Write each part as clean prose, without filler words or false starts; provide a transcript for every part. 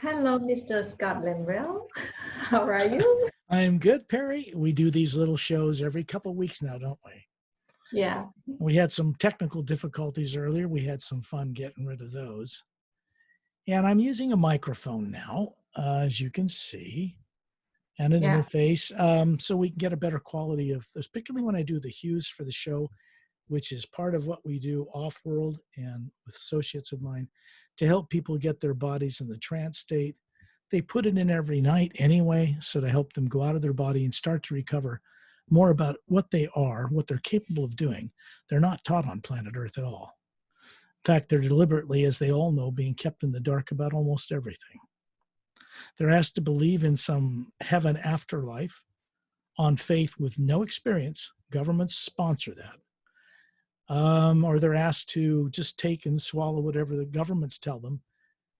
Hello, Mr. Scott Lemrell. How are you? I'm good, Perry. We do these little shows every couple of weeks now, don't we? Yeah. We had some technical difficulties earlier. We had some fun getting rid of those. And I'm using a microphone now, as you can see, and an Yeah. interface so we can get a better quality of this, particularly when I do the hues for the show, which is part of what we do off world and with associates of mine to help people get their bodies in the trance state. They put it in every night anyway, so to help them go out of their body and start to recover more about what they are, what they're capable of doing. They're not taught on planet Earth at all. In fact, they're deliberately, as they all know, being kept in the dark about almost everything. They're asked to believe in some heaven afterlife on faith with no experience. Governments sponsor that. Or they're asked to just take and swallow whatever the governments tell them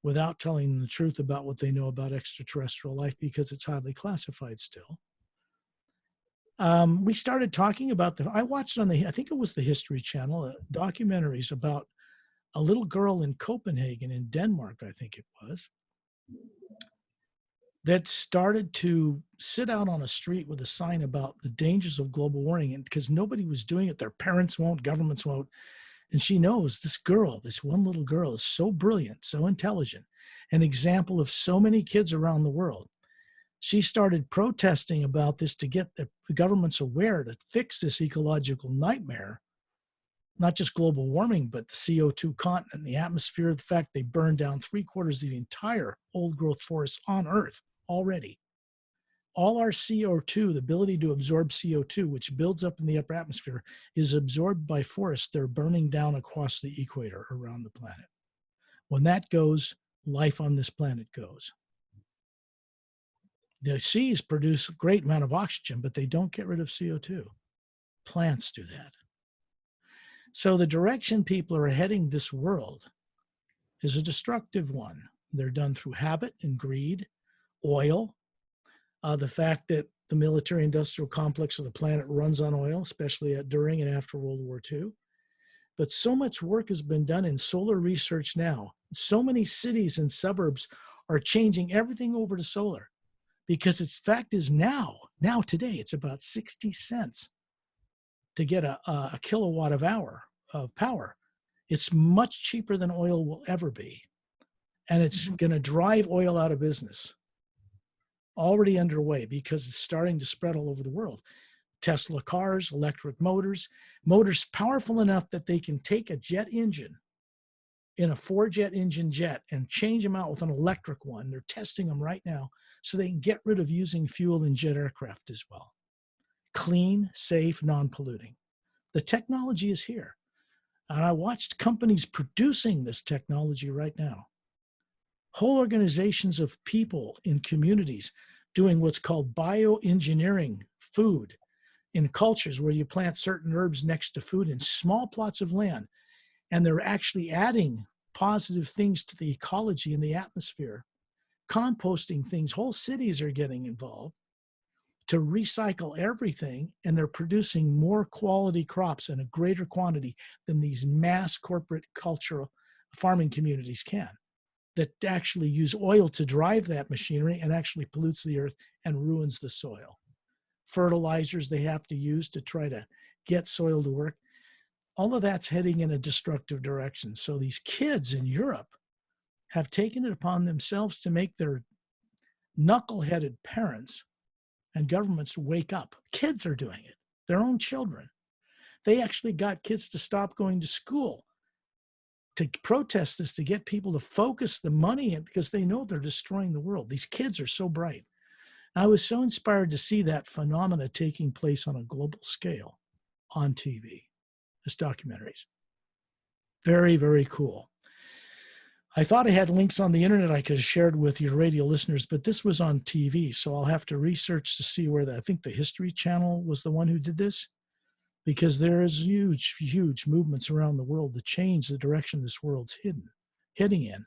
without telling them the truth about what they know about extraterrestrial life because it's highly classified still. We started talking about I watched on I think it was the History Channel, documentaries about a little girl in Copenhagen in Denmark, I think it was, that started to sit out on a street with a sign about the dangers of global warming. And because nobody was doing it, their parents won't, governments won't. And she knows this girl, this one little girl, is so brilliant, so intelligent, an example of so many kids around the world. She started protesting about this to get the governments aware to fix this ecological nightmare, not just global warming, but the CO2 content, the atmosphere, the fact they burned down 3/4 of the entire old growth forests on Earth already. All our CO2, the ability to absorb CO2, which builds up in the upper atmosphere, is absorbed by forests. They're burning down across the equator around the planet. When that goes, life on this planet goes. The seas produce a great amount of oxygen, but they don't get rid of CO2. Plants do that. So the direction people are heading this world is a destructive one. They're done through habit and greed, oil, the fact that the military-industrial complex of the planet runs on oil, especially during and after World War II. But so much work has been done in solar research now. So many cities and suburbs are changing everything over to solar because its fact is now today, it's about 60 cents to get a kilowatt of hour of power. It's much cheaper than oil will ever be. And it's going to drive oil out of business. Already underway because it's starting to spread all over the world. Tesla cars, electric motors powerful enough that they can take a jet engine in a 4-jet engine jet and change them out with an electric one. They're testing them right now so they can get rid of using fuel in jet aircraft as well. Clean, safe, non-polluting. The technology is here. And I watched companies producing this technology right now. Whole organizations of people in communities doing what's called bioengineering food in cultures where you plant certain herbs next to food in small plots of land. And they're actually adding positive things to the ecology and the atmosphere, composting things. Whole cities are getting involved to recycle everything, and they're producing more quality crops in a greater quantity than these mass corporate cultural farming communities can, that actually use oil to drive that machinery and actually pollutes the earth and ruins the soil. Fertilizers they have to use to try to get soil to work. All of that's heading in a destructive direction. So these kids in Europe have taken it upon themselves to make their knuckleheaded parents and governments wake up. Kids are doing it, their own children. They actually got kids to stop going to school to protest this, to get people to focus the money in because they know they're destroying the world. These kids are so bright. I was so inspired to see that phenomena taking place on a global scale on TV, as documentaries. Very, very cool. I thought I had links on the internet I could have shared with your radio listeners, but this was on TV, so I'll have to research to see where I think the History Channel was the one who did this, because there is huge, huge movements around the world to change the direction this world's heading in,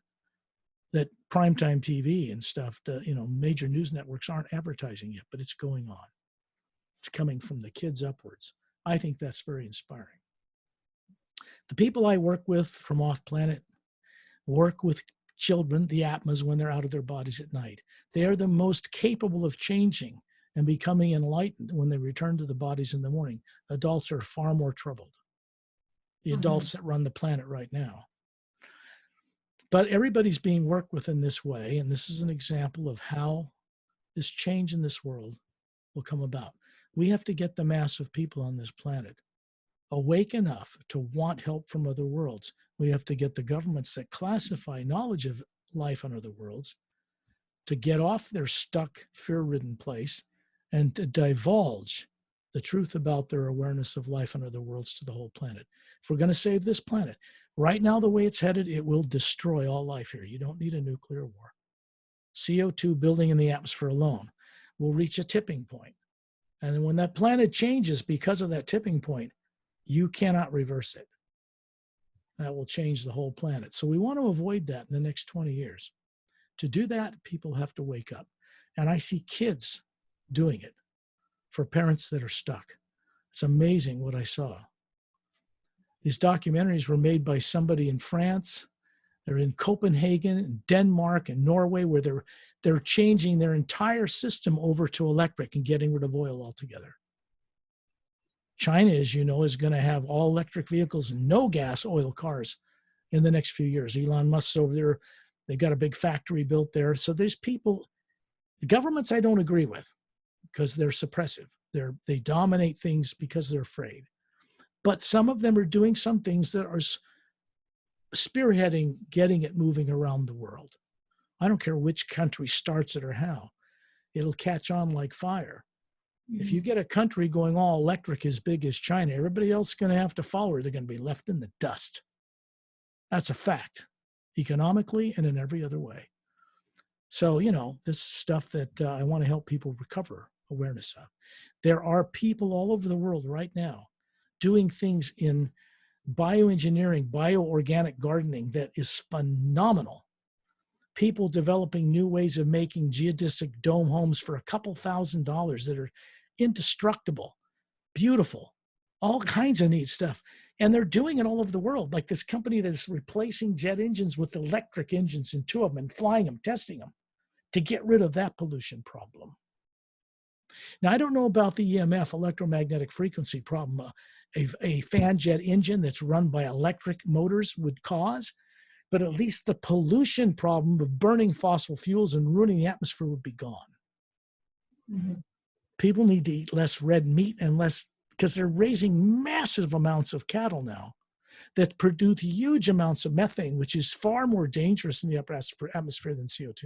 that primetime TV and stuff, major news networks aren't advertising yet, but it's going on. It's coming from the kids upwards. I think that's very inspiring. The people I work with from off planet work with children, the Atmas, when they're out of their bodies at night. They are the most capable of changing and becoming enlightened when they return to the bodies in the morning. Adults are far more troubled. The adults that run the planet right now. But everybody's being worked with in this way, and this is an example of how this change in this world will come about. We have to get the mass of people on this planet awake enough to want help from other worlds. We have to get the governments that classify knowledge of life on other worlds to get off their stuck, fear-ridden place and to divulge the truth about their awareness of life on other worlds to the whole planet. If we're going to save this planet, right now, the way it's headed, it will destroy all life here. You don't need a nuclear war. CO2 building in the atmosphere alone will reach a tipping point. And when that planet changes because of that tipping point, you cannot reverse it. That will change the whole planet. So we want to avoid that in the next 20 years. To do that, people have to wake up. And I see kids doing it for parents that are stuck. It's amazing what I saw. These documentaries were made by somebody in France. They're in Copenhagen, and Denmark, and Norway, where they're changing their entire system over to electric and getting rid of oil altogether. China, as you know, is going to have all electric vehicles and no gas oil cars in the next few years. Elon Musk's over there. They've got a big factory built there. So there's people, the governments I don't agree with because they're suppressive. They dominate things because they're afraid. But some of them are doing some things that are spearheading, getting it moving around the world. I don't care which country starts it or how. It'll catch on like fire. If you get a country going all electric as big as China, everybody else is going to have to follow her. They're going to be left in the dust. That's a fact, economically and in every other way. So, this is stuff that I want to help people recover awareness of. There are people all over the world right now doing things in bioengineering, bioorganic gardening that is phenomenal. People developing new ways of making geodesic dome homes for a couple $1,000s that are indestructible, beautiful, all kinds of neat stuff. And they're doing it all over the world. Like this company that's replacing jet engines with electric engines in 2 of them and flying them, testing them to get rid of that pollution problem. Now, I don't know about the EMF, electromagnetic frequency problem, a fan jet engine that's run by electric motors would cause, but at least the pollution problem of burning fossil fuels and ruining the atmosphere would be gone. Mm-hmm. People need to eat less red meat and less, because they're raising massive amounts of cattle now that produce huge amounts of methane, which is far more dangerous in the upper atmosphere than CO2.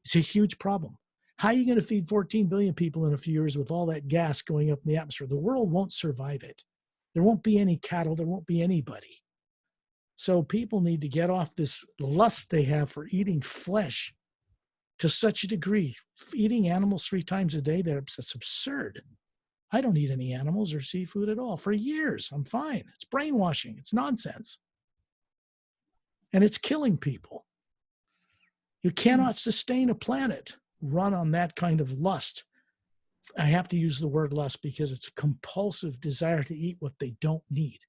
It's a huge problem. How are you going to feed 14 billion people in a few years with all that gas going up in the atmosphere? The world won't survive it. There won't be any cattle. There won't be anybody. So people need to get off this lust they have for eating flesh to such a degree. Eating animals 3 times a day, that's absurd. I don't eat any animals or seafood at all for years. I'm fine. It's brainwashing. It's nonsense. And it's killing people. You cannot sustain a planet run on that kind of lust. I have to use the word lust because it's a compulsive desire to eat what they don't need.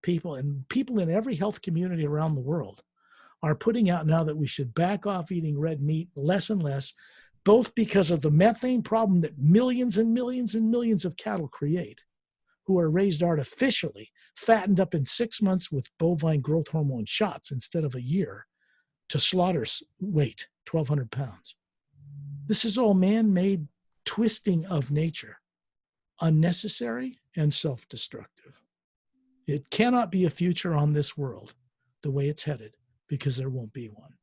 People in every health community around the world are putting out now that we should back off eating red meat less and less, both because of the methane problem that millions and millions and millions of cattle create, who are raised artificially, fattened up in 6 months with bovine growth hormone shots instead of a year to slaughter weight, 1,200 pounds. This is all man-made twisting of nature, unnecessary and self-destructive. It cannot be a future on this world the way it's headed, because there won't be one.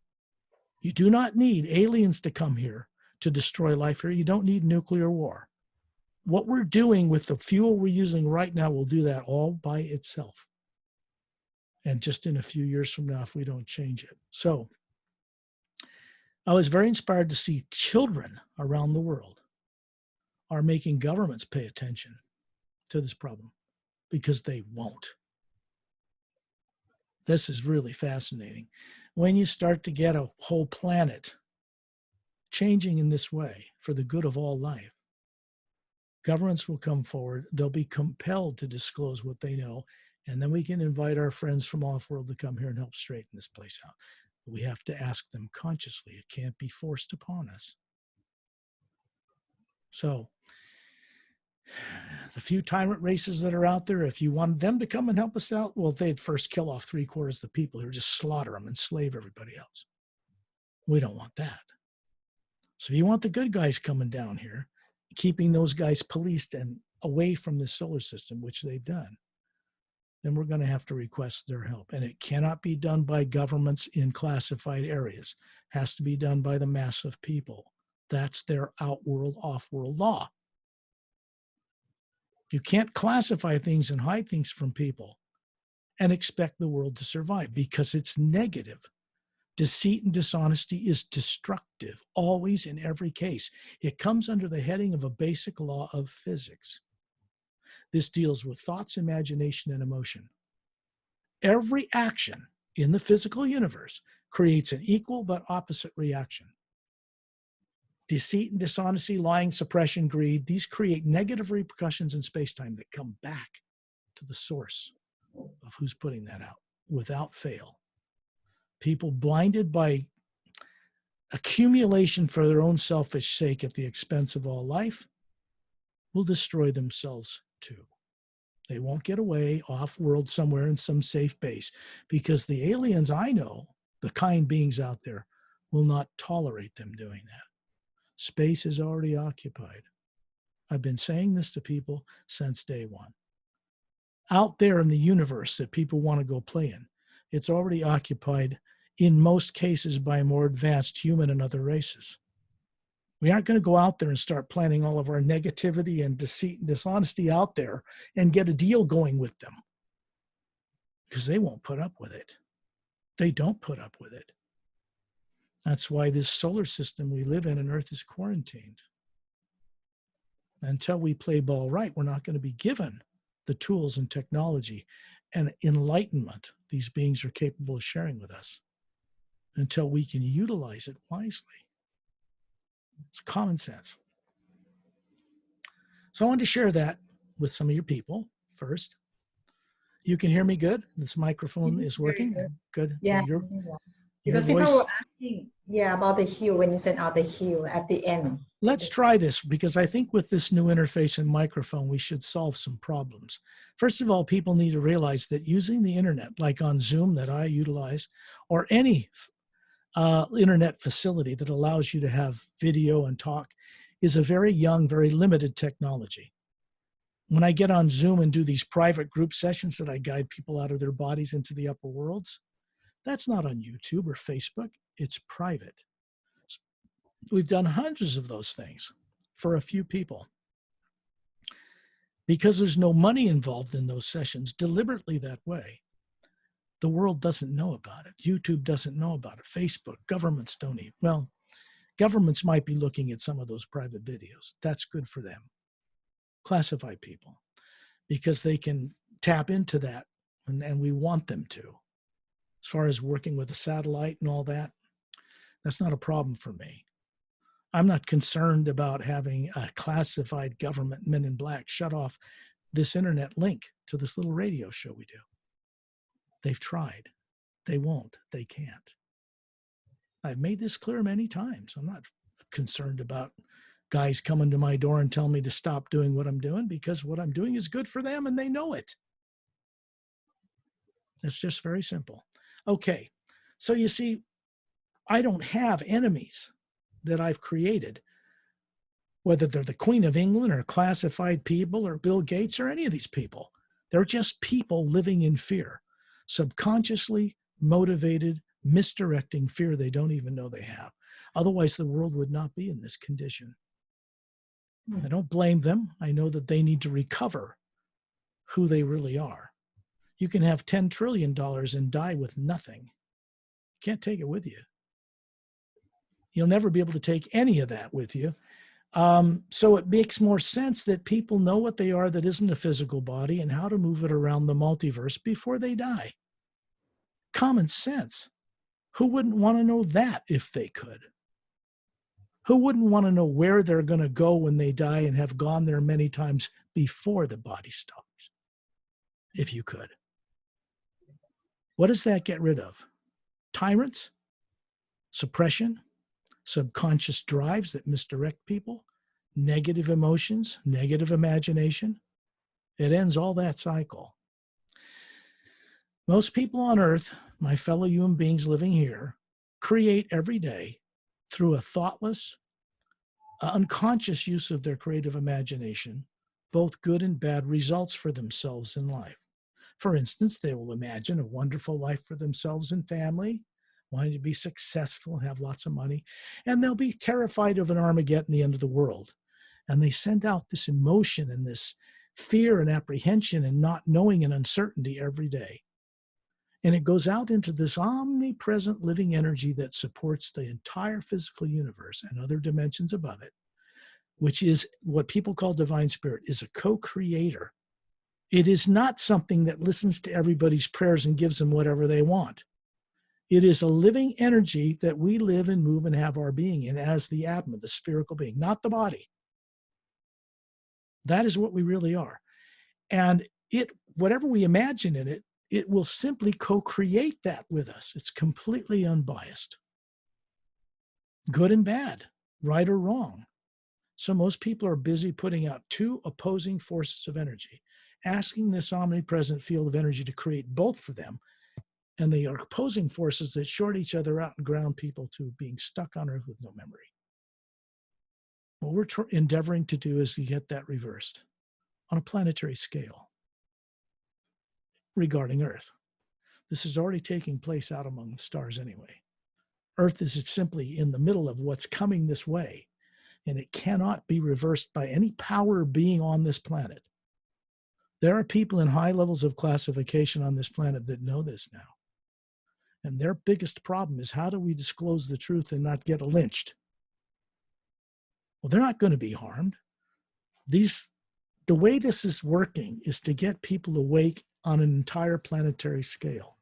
You do not need aliens to come here to destroy life here. You don't need nuclear war. What we're doing with the fuel we're using right now will do that all by itself. And just in a few years from now, if we don't change it. So I was very inspired to see children around the world are making governments pay attention to this problem, because they won't. This is really fascinating. When you start to get a whole planet changing in this way for the good of all life, governments will come forward. They'll be compelled to disclose what they know, and then we can invite our friends from off-world to come here and help straighten this place out. We have to ask them consciously. It can't be forced upon us. So the few tyrant races that are out there, if you wanted them to come and help us out, well, they'd first kill off 3/4 of the people who just slaughter them and slave everybody else. We don't want that. So if you want the good guys coming down here, keeping those guys policed and away from the solar system, which they've done, then we're going to have to request their help. And it cannot be done by governments in classified areas. It has to be done by the mass of people. That's their outworld, off-world law. You can't classify things and hide things from people and expect the world to survive because it's negative. Deceit and dishonesty is destructive, always in every case. It comes under the heading of a basic law of physics. This deals with thoughts, imagination, and emotion. Every action in the physical universe creates an equal but opposite reaction. Deceit and dishonesty, lying, suppression, greed, these create negative repercussions in space-time that come back to the source of who's putting that out without fail. People blinded by accumulation for their own selfish sake at the expense of all life will destroy themselves too. They won't get away off-world somewhere in some safe base because the aliens I know, the kind beings out there, will not tolerate them doing that. Space is already occupied. I've been saying this to people since day one. Out there in the universe that people want to go play in, it's already occupied in most cases by more advanced human and other races. We aren't going to go out there and start planting all of our negativity and deceit and dishonesty out there and get a deal going with them because they won't put up with it. They don't put up with it. That's why this solar system we live in Earth is quarantined. Until we play ball right, we're not going to be given the tools and technology and enlightenment these beings are capable of sharing with us until we can utilize it wisely. It's common sense. So I wanted to share that with some of your people first. You can hear me good? This microphone is working? Good. Yeah. Okay, your Because voice. people were asking, about the hue when you sent out the hue at the end. Let's try this because I think with this new interface and microphone, we should solve some problems. First of all, people need to realize that using the internet, like on Zoom that I utilize, or any internet facility that allows you to have video and talk, is a very young, very limited technology. When I get on Zoom and do these private group sessions that I guide people out of their bodies into the upper worlds, that's not on YouTube or Facebook. It's private. We've done hundreds of those things for a few people. Because there's no money involved in those sessions, deliberately that way, the world doesn't know about it. YouTube doesn't know about it. Facebook, governments don't even. Well, governments might be looking at some of those private videos. That's good for them. Classified people, because they can tap into that, and we want them to. As far as working with a satellite and all that, that's not a problem for me. I'm not concerned about having a classified government men in black shut off this internet link to this little radio show we do. They've tried. They won't. They can't. I've made this clear many times. I'm not concerned about guys coming to my door and telling me to stop doing what I'm doing because what I'm doing is good for them and they know it. It's just very simple. Okay. So you see, I don't have enemies that I've created, whether they're the Queen of England or classified people or Bill Gates or any of these people. They're just people living in fear, subconsciously motivated, misdirecting fear they don't even know they have. Otherwise, the world would not be in this condition. I don't blame them. I know that they need to recover who they really are. You can have $10 trillion and die with nothing. You can't take it with you. You'll never be able to take any of that with you. So it makes more sense that people know what they are that isn't a physical body and how to move it around the multiverse before they die. Common sense. Who wouldn't want to know that if they could? Who wouldn't want to know where they're going to go when they die and have gone there many times before the body stops? If you could. What does that get rid of? Tyrants? suppression, subconscious drives that misdirect people, negative emotions, negative imagination. It ends all that cycle. Most people on Earth, my fellow human beings living here, create every day through a thoughtless, unconscious use of their creative imagination, both good and bad results for themselves in life. For instance, they will imagine a wonderful life for themselves and family, wanting to be successful and have lots of money, and they'll be terrified of an Armageddon, the end of the world. And they send out this emotion and this fear and apprehension and not knowing and uncertainty every day. And it goes out into this omnipresent living energy that supports the entire physical universe and other dimensions above it, which is what people call divine spirit, is a co-creator. It is not something that listens to everybody's prayers and gives them whatever they want. It is a living energy that we live and move and have our being in as the Atma, the spherical being, not the body. That is what we really are. And it, whatever we imagine in it, it will simply co-create that with us. It's completely unbiased. Good and bad, right or wrong. So most people are busy putting out two opposing forces of energy, asking this omnipresent field of energy to create both for them. And they are opposing forces that short each other out and ground people to being stuck on Earth with no memory. What we're endeavoring to do is to get that reversed on a planetary scale regarding Earth. This is already taking place out among the stars anyway. Earth is simply in the middle of what's coming this way, and it cannot be reversed by any power being on this planet. There are people in high levels of classification on this planet that know this now. And their biggest problem is, how do we disclose the truth and not get lynched? Well, they're not going to be harmed. The way this is working is to get people awake on an entire planetary scale.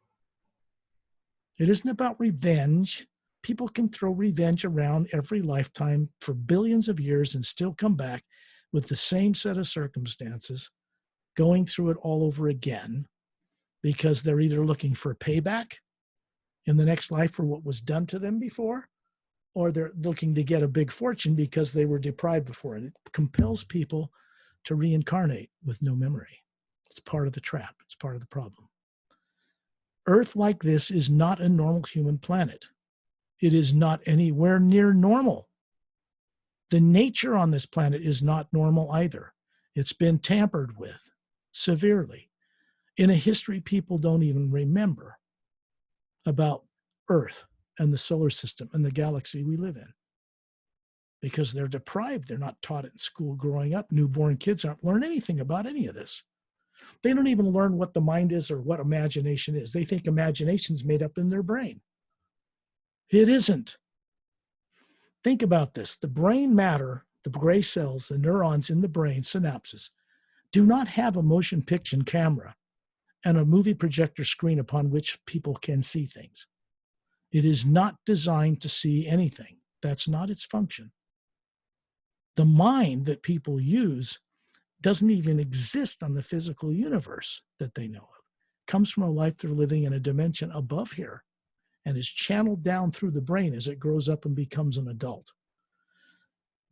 It isn't about revenge. People can throw revenge around every lifetime for billions of years and still come back with the same set of circumstances, going through it all over again, because they're either looking for payback in the next life for what was done to them before, or they're looking to get a big fortune because they were deprived before. And it compels people to reincarnate with no memory. It's part of the trap. It's part of the problem. Earth like this is not a normal human planet. It is not anywhere near normal. The nature on this planet is not normal either. It's been tampered with severely in a history people don't even remember about Earth and the solar system and the galaxy we live in, because they're deprived. They're not taught it in school growing up. Newborn kids aren't learning anything about any of this. They don't even learn what the mind is or what imagination is. They think imagination is made up in their brain. It isn't. Think about this. The brain matter, the gray cells, the neurons in the brain, synapses, do not have a motion picture camera and a movie projector screen upon which people can see things. It is not designed to see anything. That's not its function. The mind that people use doesn't even exist on the physical universe that they know of. It comes from a life they're living in a dimension above here and is channeled down through the brain as it grows up and becomes an adult.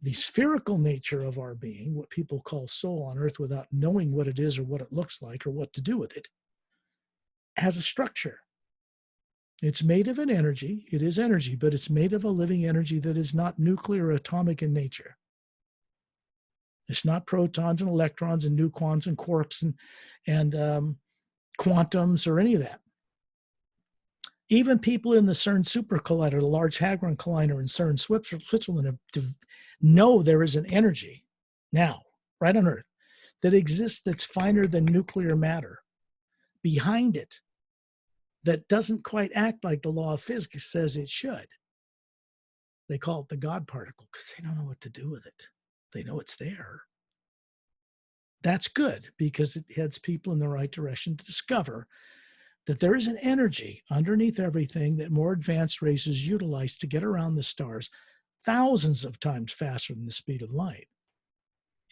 The spherical nature of our being, what people call soul on Earth without knowing what it is or what it looks like or what to do with it, has a structure. It's made of an energy. It is energy, but it's made of a living energy that is not nuclear or atomic in nature. It's not protons and electrons and nucleons and quarks and quantums or any of that. Even people in the CERN Super Collider, the Large Hadron Collider in CERN, Switzerland, know there is an energy now, right on Earth, that exists that's finer than nuclear matter behind it, that doesn't quite act like the law of physics says it should. They call it the God particle because they don't know what to do with it. They know it's there. That's good because it heads people in the right direction to discover that there is an energy underneath everything that more advanced races utilize to get around the stars thousands of times faster than the speed of light.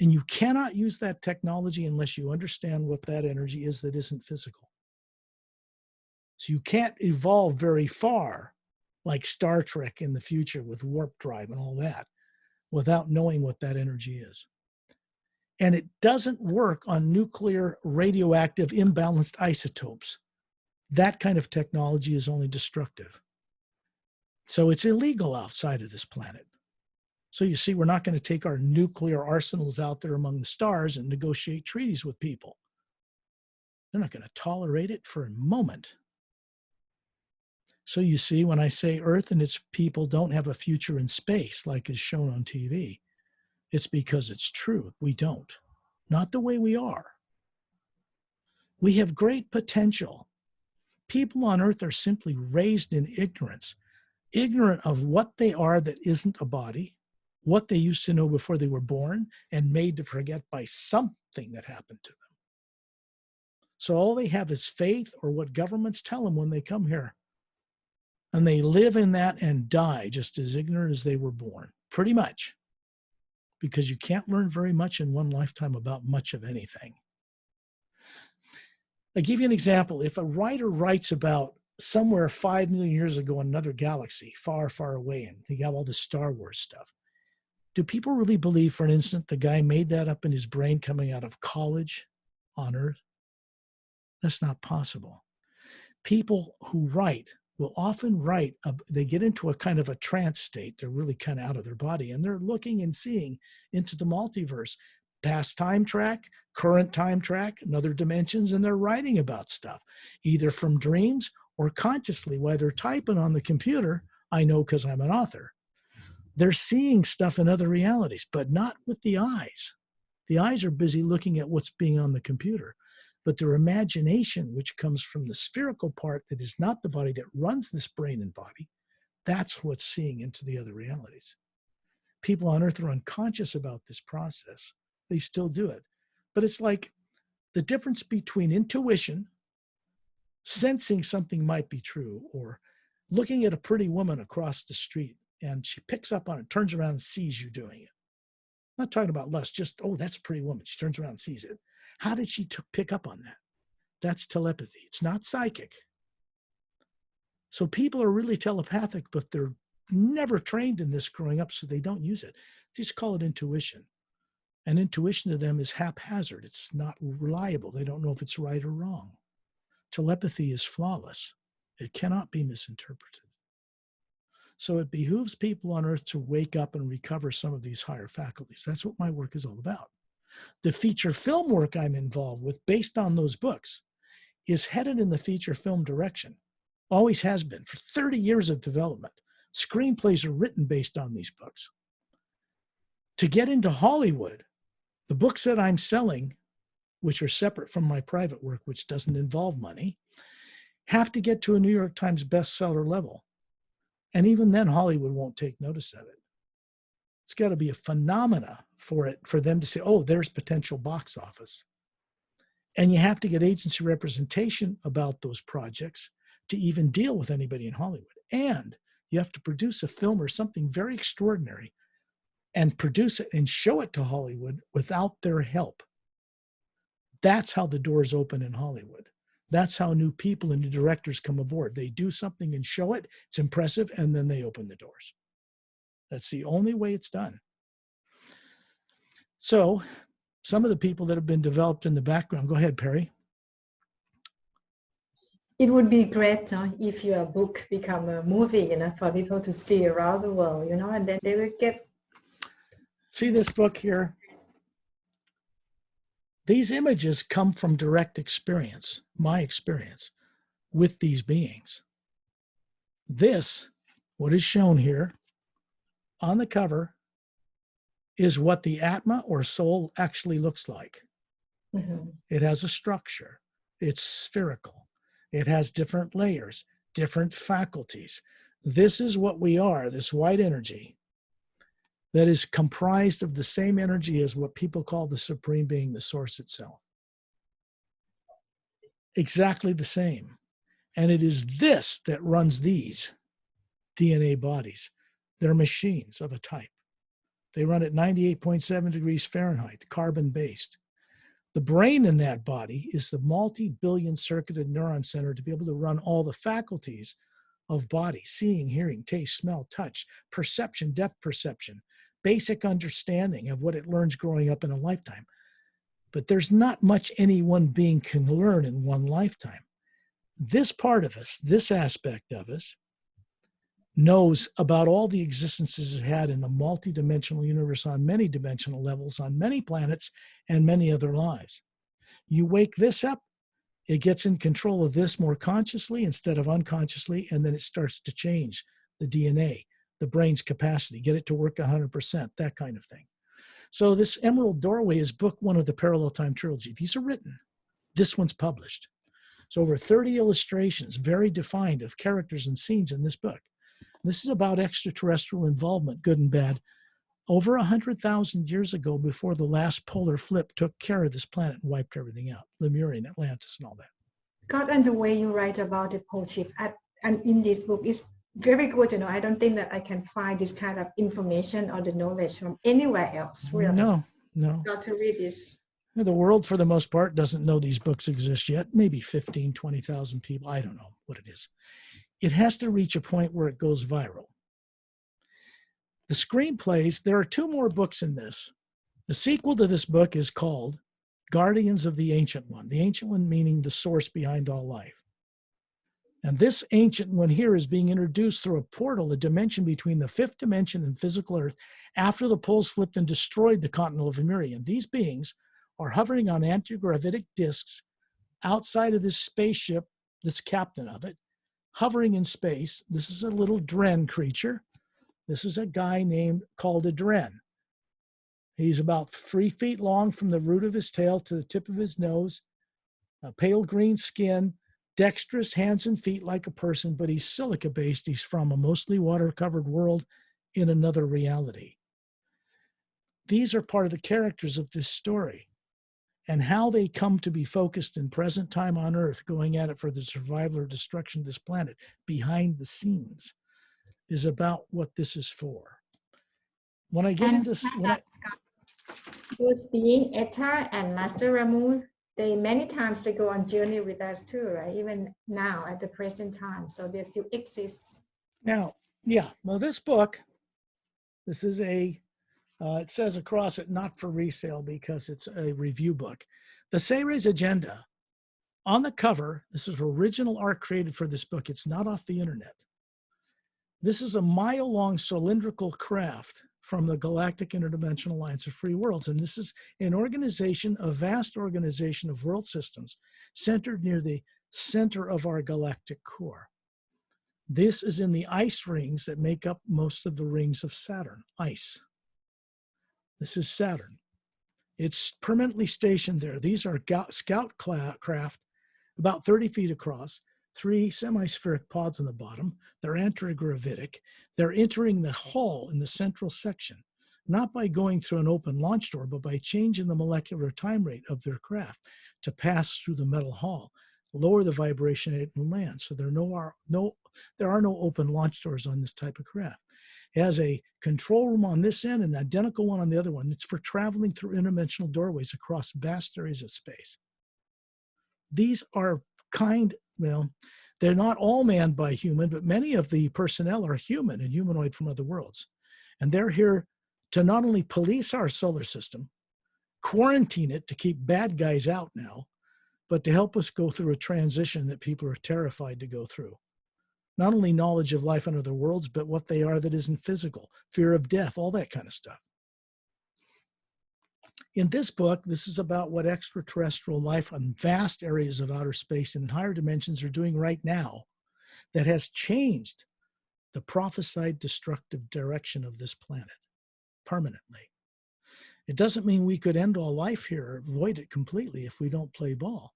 And you cannot use that technology unless you understand what that energy is that isn't physical. So you can't evolve very far like Star Trek in the future with warp drive and all that, without knowing what that energy is. And it doesn't work on nuclear radioactive imbalanced isotopes. That kind of technology is only destructive. So it's illegal outside of this planet. So you see, we're not going to take our nuclear arsenals out there among the stars and negotiate treaties with people. They're not going to tolerate it for a moment. So you see, when I say Earth and its people don't have a future in space, like is shown on TV, it's because it's true. We don't. Not the way we are. We have great potential. People on Earth are simply raised in ignorance, ignorant of what they are that isn't a body, what they used to know before they were born, and made to forget by something that happened to them. So all they have is faith or what governments tell them when they come here. And they live in that and die just as ignorant as they were born, pretty much. Because you can't learn very much in one lifetime about much of anything. I'll give you an example. If a writer writes about somewhere 5 million years ago in another galaxy, far, far away, and you have all this Star Wars stuff, do people really believe for an instant the guy made that up in his brain coming out of college on Earth? That's not possible. People who write will often write, they get into a kind of a trance state. They're really kind of out of their body, and they're looking and seeing into the multiverse, past time track, current time track, and other dimensions, and they're writing about stuff, either from dreams or consciously while they're typing on the computer. I know because I'm an author. They're seeing stuff in other realities, but not with the eyes. The eyes are busy looking at what's being on the computer. But their imagination, which comes from the spherical part that is not the body that runs this brain and body, that's what's seeing into the other realities. People on Earth are unconscious about this process. They still do it. But it's like the difference between intuition, sensing something might be true, or looking at a pretty woman across the street and she picks up on it, turns around and sees you doing it. I'm not talking about lust, just, oh, that's a pretty woman. She turns around and sees it. How did she pick up on that? That's telepathy. It's not psychic. So people are really telepathic, but they're never trained in this growing up, so they don't use it. They just call it intuition. And intuition to them is haphazard. It's not reliable. They don't know if it's right or wrong. Telepathy is flawless. It cannot be misinterpreted. So it behooves people on Earth to wake up and recover some of these higher faculties. That's what my work is all about. The feature film work I'm involved with, based on those books, is headed in the feature film direction. Always has been for 30 years of development. Screenplays are written based on these books. To get into Hollywood, the books that I'm selling, which are separate from my private work, which doesn't involve money, have to get to a New York Times bestseller level. And even then, Hollywood won't take notice of it. It's got to be a phenomena for them to say, oh, there's potential box office. And you have to get agency representation about those projects to even deal with anybody in Hollywood. And you have to produce a film or something very extraordinary and produce it and show it to Hollywood without their help. That's how the doors open in Hollywood. That's how new people and new directors come aboard. They do something and show it. It's impressive, and then they open the doors. That's the only way it's done. So some of the people that have been developed in the background, go ahead, Perry. It would be great if your book become a movie, for people to see around the world, and then they will get. See this book here? These images come from direct experience, my experience with these beings. This, what is shown here on the cover, is what the Atma or soul actually looks like. Mm-hmm. It has a structure. It's spherical. It has different layers, different faculties. This is what we are, this white energy that is comprised of the same energy as what people call the Supreme Being, the Source itself. Exactly the same. And it is this that runs these DNA bodies. They're machines of a type. They run at 98.7 degrees Fahrenheit, carbon-based. The brain in that body is the multi-billion circuited neuron center to be able to run all the faculties of body, seeing, hearing, taste, smell, touch, perception, depth perception, basic understanding of what it learns growing up in a lifetime. But there's not much any one being can learn in one lifetime. This part of us, this aspect of us, knows about all the existences it had in the multidimensional universe on many dimensional levels, on many planets, and many other lives. You wake this up, it gets in control of this more consciously instead of unconsciously, and then it starts to change the DNA, the brain's capacity, get it to work 100%, that kind of thing. So this Emerald Doorway is book one of the Parallel Time Trilogy. These are written. This one's published. So over 30 illustrations, very defined, of characters and scenes in this book. This is about extraterrestrial involvement, good and bad, over 100,000 years ago, before the last polar flip took care of this planet and wiped everything out, Lemurian, Atlantis, and all that. God, and the way you write about the pole shift and in this book is very good. I don't think that I can find this kind of information or the knowledge from anywhere else, really. No. Got to read this. The world, for the most part, doesn't know these books exist yet. Maybe 15, 20,000 people. I don't know what it is. It has to reach a point where it goes viral. The screenplays, there are two more books in this. The sequel to this book is called Guardians of the Ancient One. The Ancient One meaning the source behind all life. And this Ancient One here is being introduced through a portal, a dimension between the fifth dimension and physical Earth, after the poles flipped and destroyed the continent of Lemuria. And these beings are hovering on anti-gravitic disks outside of this spaceship, this captain of it, hovering in space. This is a little Dren creature. This is a guy called a Dren. He's about 3 feet long from the root of his tail to the tip of his nose, a pale green skin, dexterous hands and feet like a person, but he's silica-based. He's from a mostly water-covered world in another reality. These are part of the characters of this story, and how they come to be focused in present time on Earth, going at it for the survival or destruction of this planet behind the scenes, is about what this is for. When I get into... Those being Etta and Master Ramu, many times they go on journey with us too, right? Even now at the present time. So they still exist. Now, yeah, well, this book, this is it says across it, not for resale because it's a review book. The Ceres Agenda, on the cover, this is original art created for this book. It's not off the internet. This is a mile-long cylindrical craft from the Galactic Interdimensional Alliance of Free Worlds. And this is an organization, a vast organization of world systems centered near the center of our galactic core. This is in the ice rings that make up most of the rings of Saturn, ice. This is Saturn. It's permanently stationed there. These are scout craft, about 30 feet across, 3 semispheric pods on the bottom. They're antigravitic. They're entering the hull in the central section, not by going through an open launch door, but by changing the molecular time rate of their craft to pass through the metal hull, lower the vibration rate and land. So there are no open launch doors on this type of craft. It has a control room on this end and an identical one on the other one. It's for traveling through interdimensional doorways across vast areas of space. These are they're not all manned by human, but many of the personnel are human and humanoid from other worlds. And they're here to not only police our solar system, quarantine it to keep bad guys out now, but to help us go through a transition that people are terrified to go through. Not only knowledge of life on other worlds, but what they are that isn't physical, fear of death, all that kind of stuff. In this book, this is about what extraterrestrial life on vast areas of outer space and higher dimensions are doing right now that has changed the prophesied destructive direction of this planet permanently. It doesn't mean we could end all life here or avoid it completely if we don't play ball,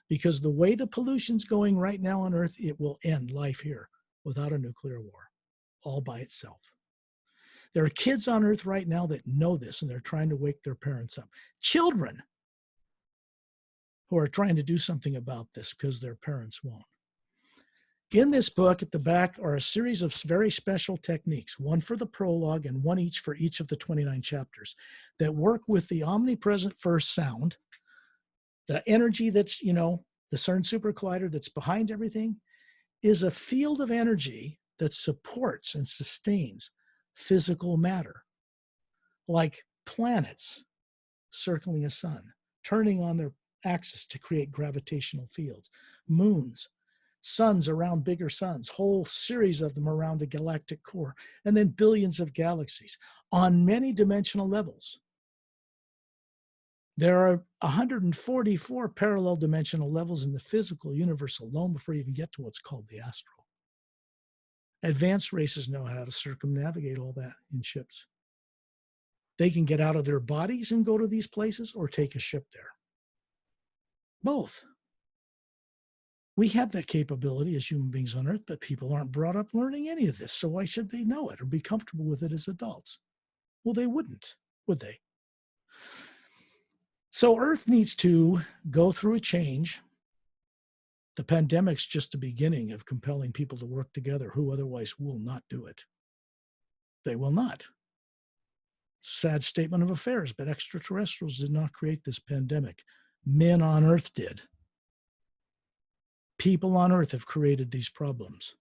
because the way the pollution's going right now on Earth, it will end life here without a nuclear war, all by itself. There are kids on Earth right now that know this, and they're trying to wake their parents up. Children who are trying to do something about this because their parents won't. In this book, at the back, are a series of very special techniques, one for the prologue and one each for each of the 29 chapters, that work with the omnipresent first sound, the energy that's, the CERN super collider that's behind everything, is a field of energy that supports and sustains physical matter, like planets circling a sun, turning on their axis to create gravitational fields, moons, suns around bigger suns, whole series of them around a galactic core, and then billions of galaxies on many dimensional levels. There are 144 parallel dimensional levels in the physical universe alone before you even get to what's called the astral. Advanced races know how to circumnavigate all that in ships. They can get out of their bodies and go to these places or take a ship there. Both. We have that capability as human beings on Earth, but people aren't brought up learning any of this. So why should they know it or be comfortable with it as adults? Well, they wouldn't, would they? So Earth needs to go through a change. The pandemic's just the beginning of compelling people to work together who otherwise will not do it. They will not. Sad statement of affairs, but extraterrestrials did not create this pandemic. Men on Earth did. People on Earth have created these problems.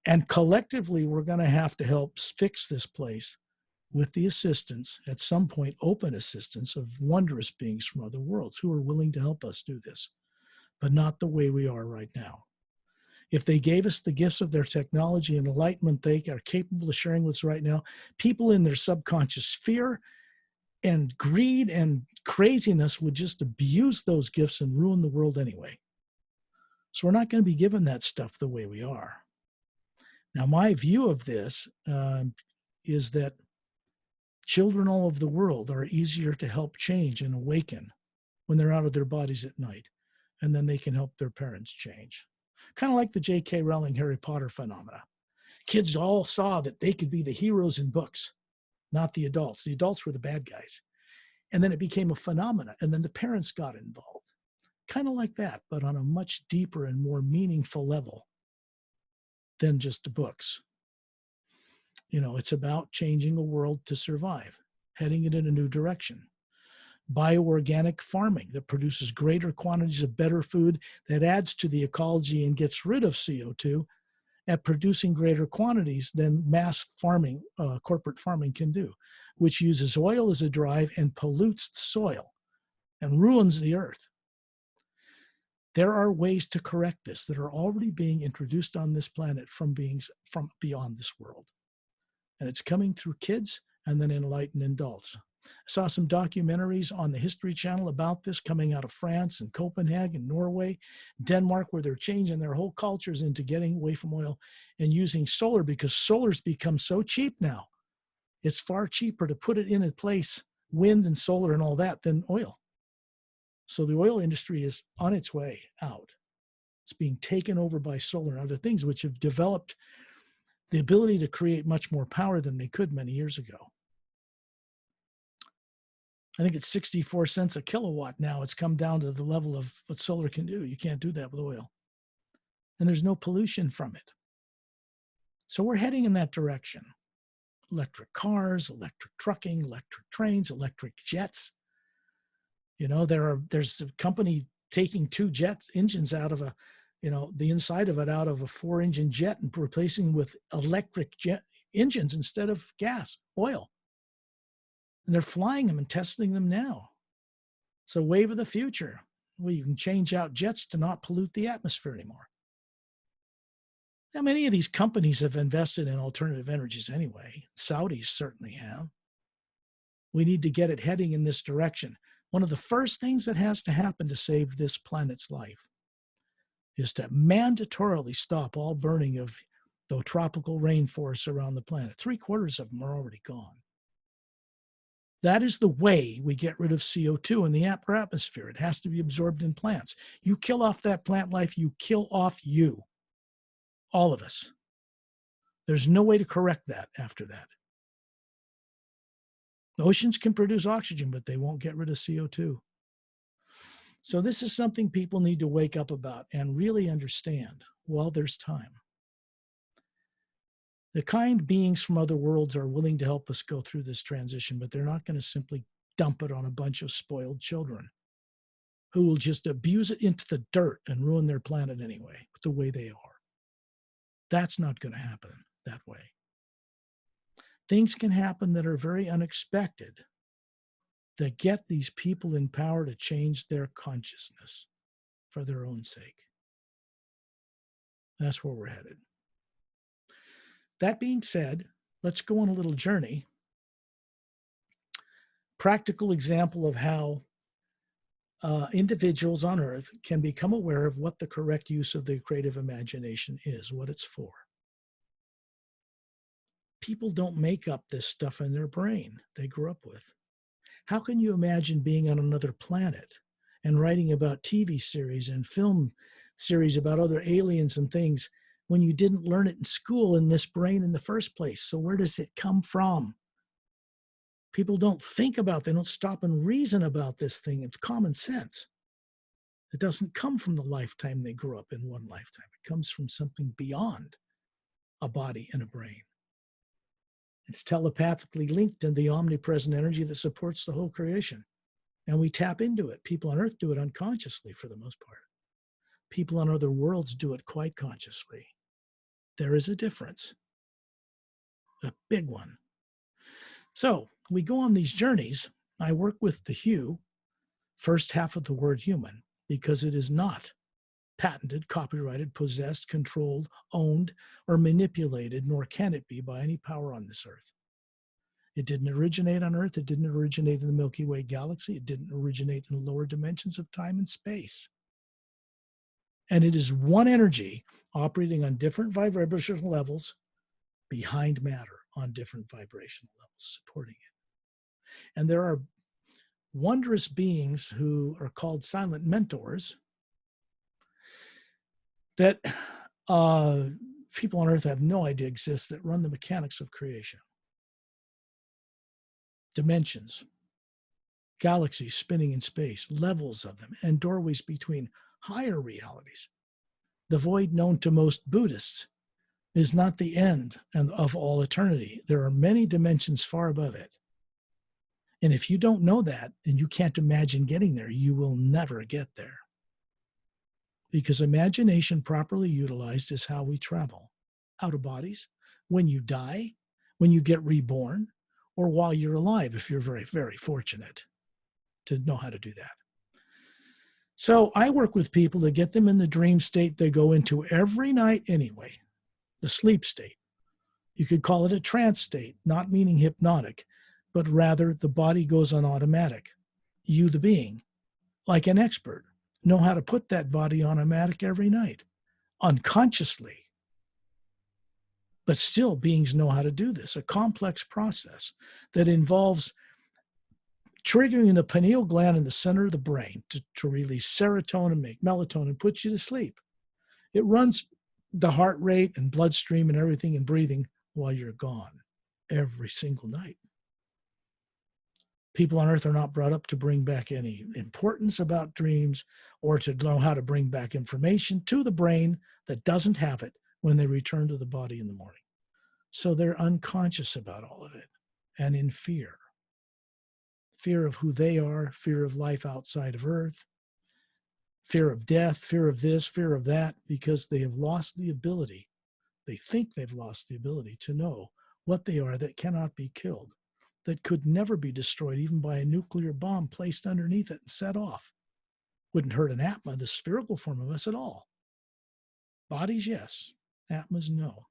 And collectively, we're going to have to help fix this place with the assistance, at some point, open assistance of wondrous beings from other worlds who are willing to help us do this, but not the way we are right now. If they gave us the gifts of their technology and enlightenment they are capable of sharing with us right now, people in their subconscious fear and greed and craziness would just abuse those gifts and ruin the world anyway. So we're not going to be given that stuff the way we are. Now, my view of this is that children all over the world are easier to help change and awaken when they're out of their bodies at night, and then they can help their parents change. Kind of like the J.K. Rowling Harry Potter phenomena. Kids all saw that they could be the heroes in books, not the adults. The adults were the bad guys. And then it became a phenomena, and then the parents got involved. Kind of like that, but on a much deeper and more meaningful level than just the books. You know, it's about changing a world to survive, heading it in a new direction. Bioorganic farming that produces greater quantities of better food that adds to the ecology and gets rid of CO2 at producing greater quantities than mass farming, corporate farming can do, which uses oil as a drive and pollutes the soil and ruins the earth. There are ways to correct this that are already being introduced on this planet from beings from beyond this world. And it's coming through kids and then enlightened adults. I saw some documentaries on the History Channel about this coming out of France and Copenhagen, Norway, Denmark, where they're changing their whole cultures into getting away from oil and using solar because solar's become so cheap now. It's far cheaper to put it in a place, wind and solar and all that, than oil. So the oil industry is on its way out. It's being taken over by solar and other things which have developed the ability to create much more power than they could many years ago. I think it's 64 cents a kilowatt now. It's come down to the level of what solar can do. You can't do that with oil. And there's no pollution from it. So we're heading in that direction. Electric cars, electric trucking, electric trains, electric jets. You know, there's a company taking two jet engines out of the inside of it out of a 4-engine jet and replacing with electric jet engines instead of gas, oil. And they're flying them and testing them now. It's a wave of the future where you can change out jets to not pollute the atmosphere anymore. Now, many of these companies have invested in alternative energies anyway. Saudis certainly have. We need to get it heading in this direction. One of the first things that has to happen to save this planet's life is to mandatorily stop all burning of the tropical rainforests around the planet. 3/4 of them are already gone. That is the way we get rid of CO2 in the upper atmosphere. It has to be absorbed in plants. You kill off that plant life, you kill off you. All of us. There's no way to correct that after that. The oceans can produce oxygen, but they won't get rid of CO2. So this is something people need to wake up about and really understand while there's time. The kind beings from other worlds are willing to help us go through this transition, but they're not going to simply dump it on a bunch of spoiled children who will just abuse it into the dirt and ruin their planet anyway, the way they are. That's not going to happen that way. Things can happen that are very unexpected that get these people in power to change their consciousness for their own sake. That's where we're headed. That being said, let's go on a little journey. Practical example of how individuals on Earth can become aware of what the correct use of the creative imagination is, what it's for. People don't make up this stuff in their brain they grew up with. How can you imagine being on another planet and writing about TV series and film series about other aliens and things when you didn't learn it in school in this brain in the first place? So where does it come from? People don't think about, they don't stop and reason about this thing. It's common sense. It doesn't come from the lifetime they grew up in, one lifetime. It comes from something beyond a body and a brain. It's telepathically linked to the omnipresent energy that supports the whole creation. And we tap into it. People on Earth do it unconsciously for the most part. People on other worlds do it quite consciously. There is a difference, a big one. So we go on these journeys. I work with the hue, first half of the word human, because it is not patented, copyrighted, possessed, controlled, owned, or manipulated, nor can it be by any power on this earth. It didn't originate on Earth. It didn't originate in the Milky Way galaxy. It didn't originate in the lower dimensions of time and space. And it is one energy operating on different vibrational levels behind matter on different vibrational levels, supporting it. And there are wondrous beings who are called silent mentors that people on Earth have no idea exist, that run the mechanics of creation. Dimensions, galaxies spinning in space, levels of them, and doorways between higher realities. The void known to most Buddhists is not the end of all eternity. There are many dimensions far above it. And if you don't know that, and you can't imagine getting there, you will never get there. Because imagination properly utilized is how we travel. Out of bodies, when you die, when you get reborn, or while you're alive, if you're very, very fortunate to know how to do that. So I work with people to get them in the dream state they go into every night anyway, the sleep state. You could call it a trance state, not meaning hypnotic, but rather the body goes on automatic. You, the being, like an expert, know how to put that body on automatic every night, unconsciously. But still, beings know how to do this, a complex process that involves triggering the pineal gland in the center of the brain to release serotonin, make melatonin, puts you to sleep. It runs the heart rate and bloodstream and everything and breathing while you're gone every single night. People on Earth are not brought up to bring back any importance about dreams or to know how to bring back information to the brain that doesn't have it when they return to the body in the morning. So they're unconscious about all of it and in fear. Fear of who they are, fear of life outside of Earth, fear of death, fear of this, fear of that, because they have lost the ability. They think they've lost the ability to know what they are that cannot be killed, that could never be destroyed even by a nuclear bomb placed underneath it and set off. Wouldn't hurt an Atma, the spherical form of us, at all. Bodies, yes. Atmas, no.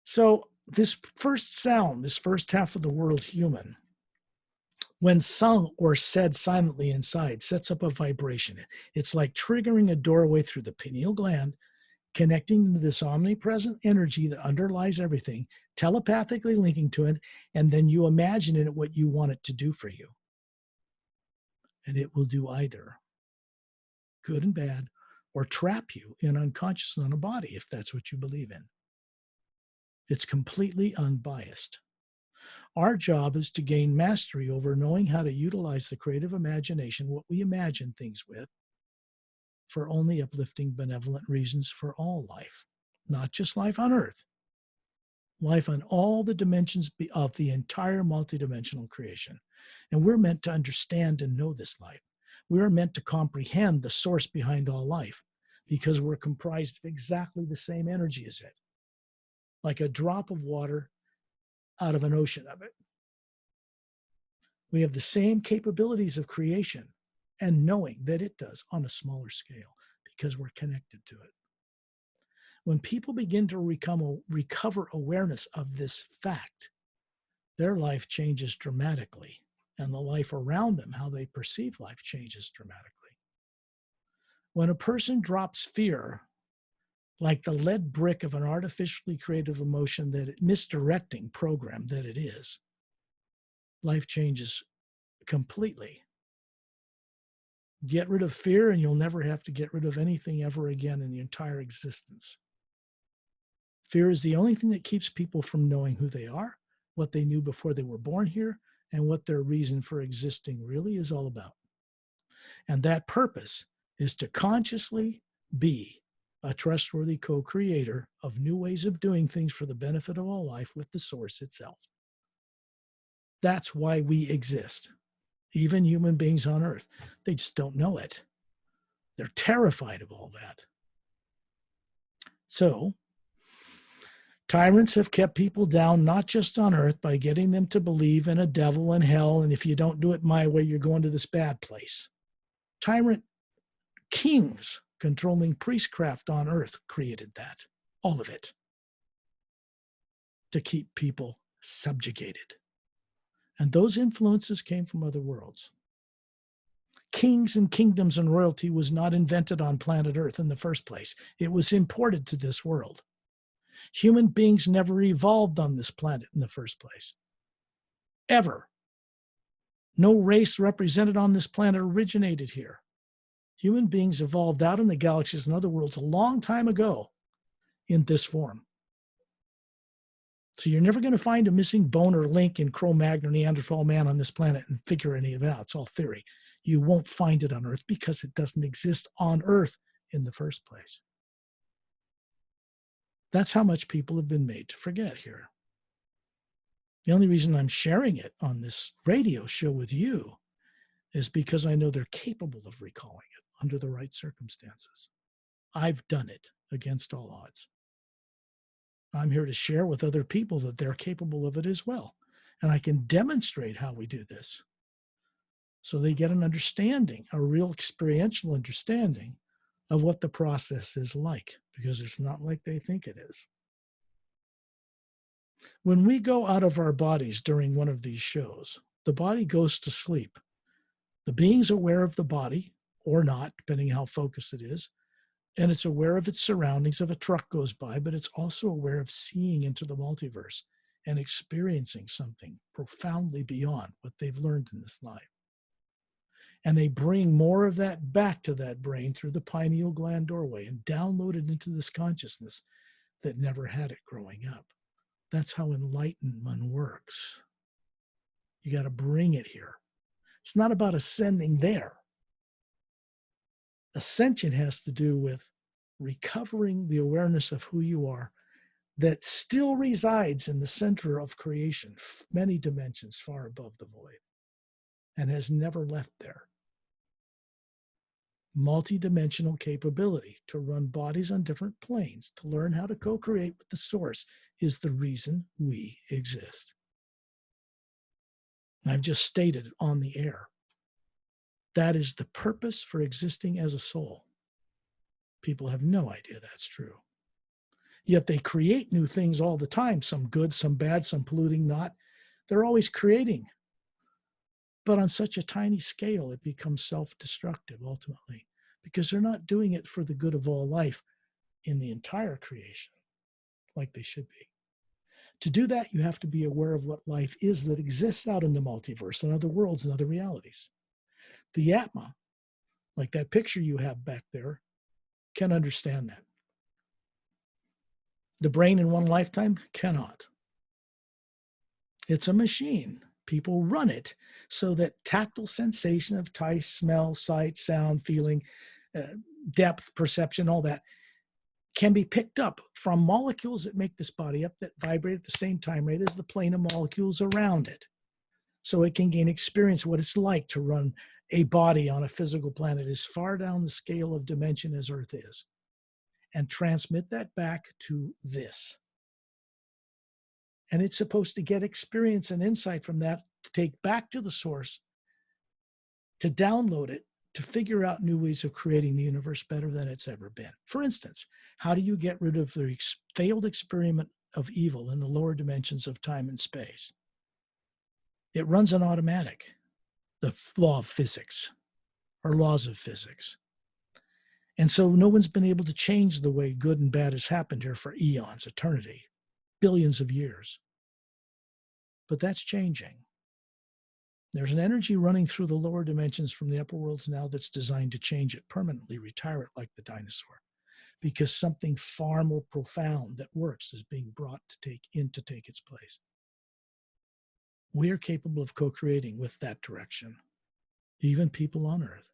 So this first sound, this first half of the world human, when sung or said silently inside, sets up a vibration. It's like triggering a doorway through the pineal gland, connecting to this omnipresent energy that underlies everything, telepathically linking to it, and then you imagine it what you want it to do for you. And it will do either good and bad, or trap you in unconsciousness on a body, if that's what you believe in. It's completely unbiased. Our job is to gain mastery over knowing how to utilize the creative imagination, what we imagine things with, for only uplifting, benevolent reasons for all life, not just life on Earth, life on all the dimensions of the entire multidimensional creation. And we're meant to understand and know this life. We are meant to comprehend the source behind all life, because we're comprised of exactly the same energy as it, like a drop of water out of an ocean of it. We have the same capabilities of creation and knowing that it does on a smaller scale because we're connected to it. When people begin to recover awareness of this fact, their life changes dramatically, and the life around them, how they perceive life, changes dramatically. When a person drops fear, like the lead brick of an artificially created emotion misdirecting program that it is, life changes completely. Get rid of fear and you'll never have to get rid of anything ever again in the entire existence. Fear is the only thing that keeps people from knowing who they are, what they knew before they were born here, and what their reason for existing really is all about. And that purpose is to consciously be a trustworthy co-creator of new ways of doing things for the benefit of all life with the source itself. That's why we exist. Even human beings on Earth, they just don't know it. They're terrified of all that. So, tyrants have kept people down, not just on Earth, by getting them to believe in a devil and hell, and if you don't do it my way, you're going to this bad place. Tyrant kings controlling priestcraft on Earth created that, all of it, to keep people subjugated. And those influences came from other worlds. Kings and kingdoms and royalty was not invented on planet Earth in the first place. It was imported to this world. Human beings never evolved on this planet in the first place. Ever. No race represented on this planet originated here. Human beings evolved out in the galaxies and other worlds a long time ago in this form. So you're never going to find a missing bone or link in Cro-Magnon, Neanderthal man on this planet and figure any of it out. It's all theory. You won't find it on Earth because it doesn't exist on Earth in the first place. That's how much people have been made to forget here. The only reason I'm sharing it on this radio show with you is because I know they're capable of recalling it under the right circumstances. I've done it against all odds. I'm here to share with other people that they're capable of it as well. And I can demonstrate how we do this. So they get an understanding, a real experiential understanding of what the process is like, because it's not like they think it is. When we go out of our bodies during one of these shows, the body goes to sleep. The being's aware of the body, or not, depending how focused it is, and it's aware of its surroundings if a truck goes by, but it's also aware of seeing into the multiverse and experiencing something profoundly beyond what they've learned in this life. And they bring more of that back to that brain through the pineal gland doorway and download it into this consciousness that never had it growing up. That's how enlightenment works. You got to bring it here. It's not about ascending there. Ascension has to do with recovering the awareness of who you are that still resides in the center of creation, many dimensions far above the void, and has never left there. Multi-dimensional capability to run bodies on different planes, to learn how to co-create with the source is the reason we exist. I've just stated it on the air. That is the purpose for existing as a soul. People have no idea that's true. Yet they create new things all the time, some good, some bad, some polluting, not. They're always creating. But on such a tiny scale, it becomes self-destructive ultimately, because they're not doing it for the good of all life in the entire creation, like they should be. To do that, you have to be aware of what life is that exists out in the multiverse and other worlds and other realities. The Atma, like that picture you have back there, can understand that. The brain in one lifetime cannot. It's a machine. People run it so that tactile sensation of taste, smell, sight, sound, feeling, depth, perception, all that can be picked up from molecules that make this body up that vibrate at the same time rate as the plane of molecules around it. So it can gain experience what it's like to run a body on a physical planet as far down the scale of dimension as Earth is. and transmit that back to this. And it's supposed to get experience and insight from that to take back to the source, to download it, to figure out new ways of creating the universe better than it's ever been. For instance, how do you get rid of the failed experiment of evil in the lower dimensions of time and space? It runs on automatic, the law of physics, or laws of physics. And so no one's been able to change the way good and bad has happened here for eons, eternity, billions of years. But that's changing. There's an energy running through the lower dimensions from the upper worlds now that's designed to change it permanently, retire it like the dinosaur, because something far more profound that works is being brought to take its place. We are capable of co-creating with that direction, even people on Earth.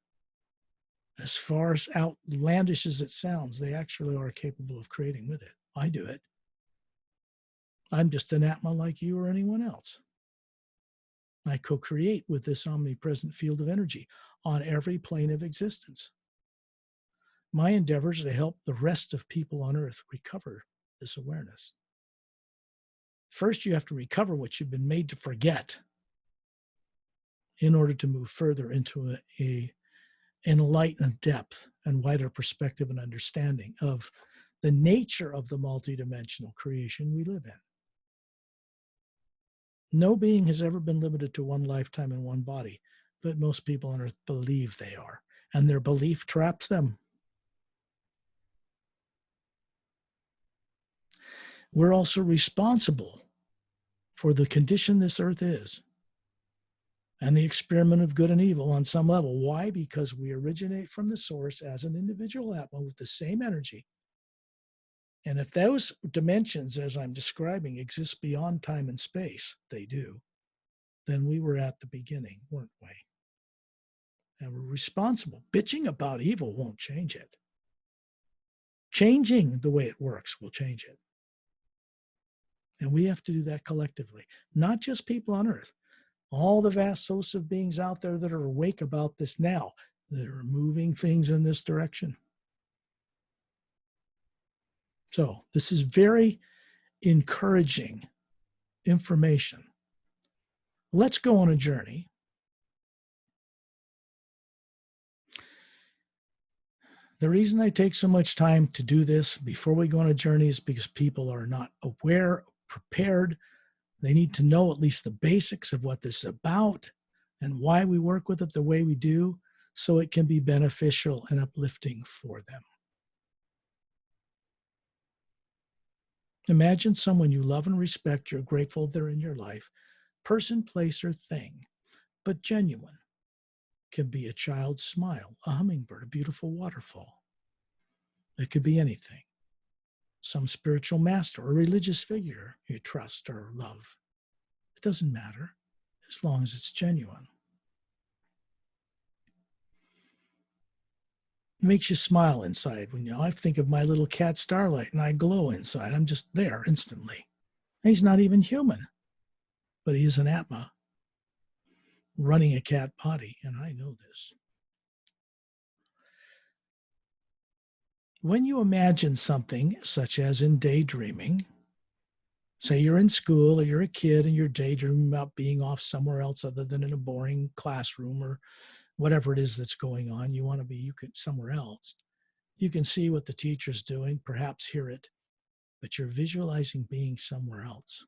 As far as outlandish as it sounds, they actually are capable of creating with it. I do it. I'm just an Atma like you or anyone else. I co-create with this omnipresent field of energy on every plane of existence. My endeavor is to help the rest of people on Earth recover this awareness. First, you have to recover what you've been made to forget in order to move further into a enlightened depth and wider perspective and understanding of the nature of the multidimensional creation we live in. No being has ever been limited to one lifetime in one body, but most people on Earth believe they are, and their belief traps them. We're also responsible for the condition this Earth is and the experiment of good and evil on some level. Why? Because we originate from the source as an individual Atma with the same energy. And if those dimensions, as I'm describing, exist beyond time and space, they do, then we were at the beginning, weren't we? And we're responsible. Bitching about evil won't change it. Changing the way it works will change it. And we have to do that collectively, not just people on Earth. All the vast hosts of beings out there that are awake about this now, that are moving things in this direction. So this is very encouraging information. Let's go on a journey. The reason I take so much time to do this before we go on a journey is because people are not aware, prepared. They need to know at least the basics of what this is about and why we work with it the way we do, so it can be beneficial and uplifting for them. Imagine someone you love and respect, you're grateful they're in your life, person, place, or thing, but genuine. Can be a child's smile, a hummingbird, a beautiful waterfall. It could be anything. Some spiritual master or religious figure you trust or love. It doesn't matter as long as it's genuine. It makes you smile inside when I think of my little cat Starlight and I glow inside. I'm just there instantly. He's not even human, but he is an Atma running a cat body, and I know this. When you imagine something, such as in daydreaming, say you're in school or you're a kid and you're daydreaming about being off somewhere else other than in a boring classroom or whatever it is that's going on, you want to be somewhere else. You can see what the teacher's doing, perhaps hear it, but you're visualizing being somewhere else.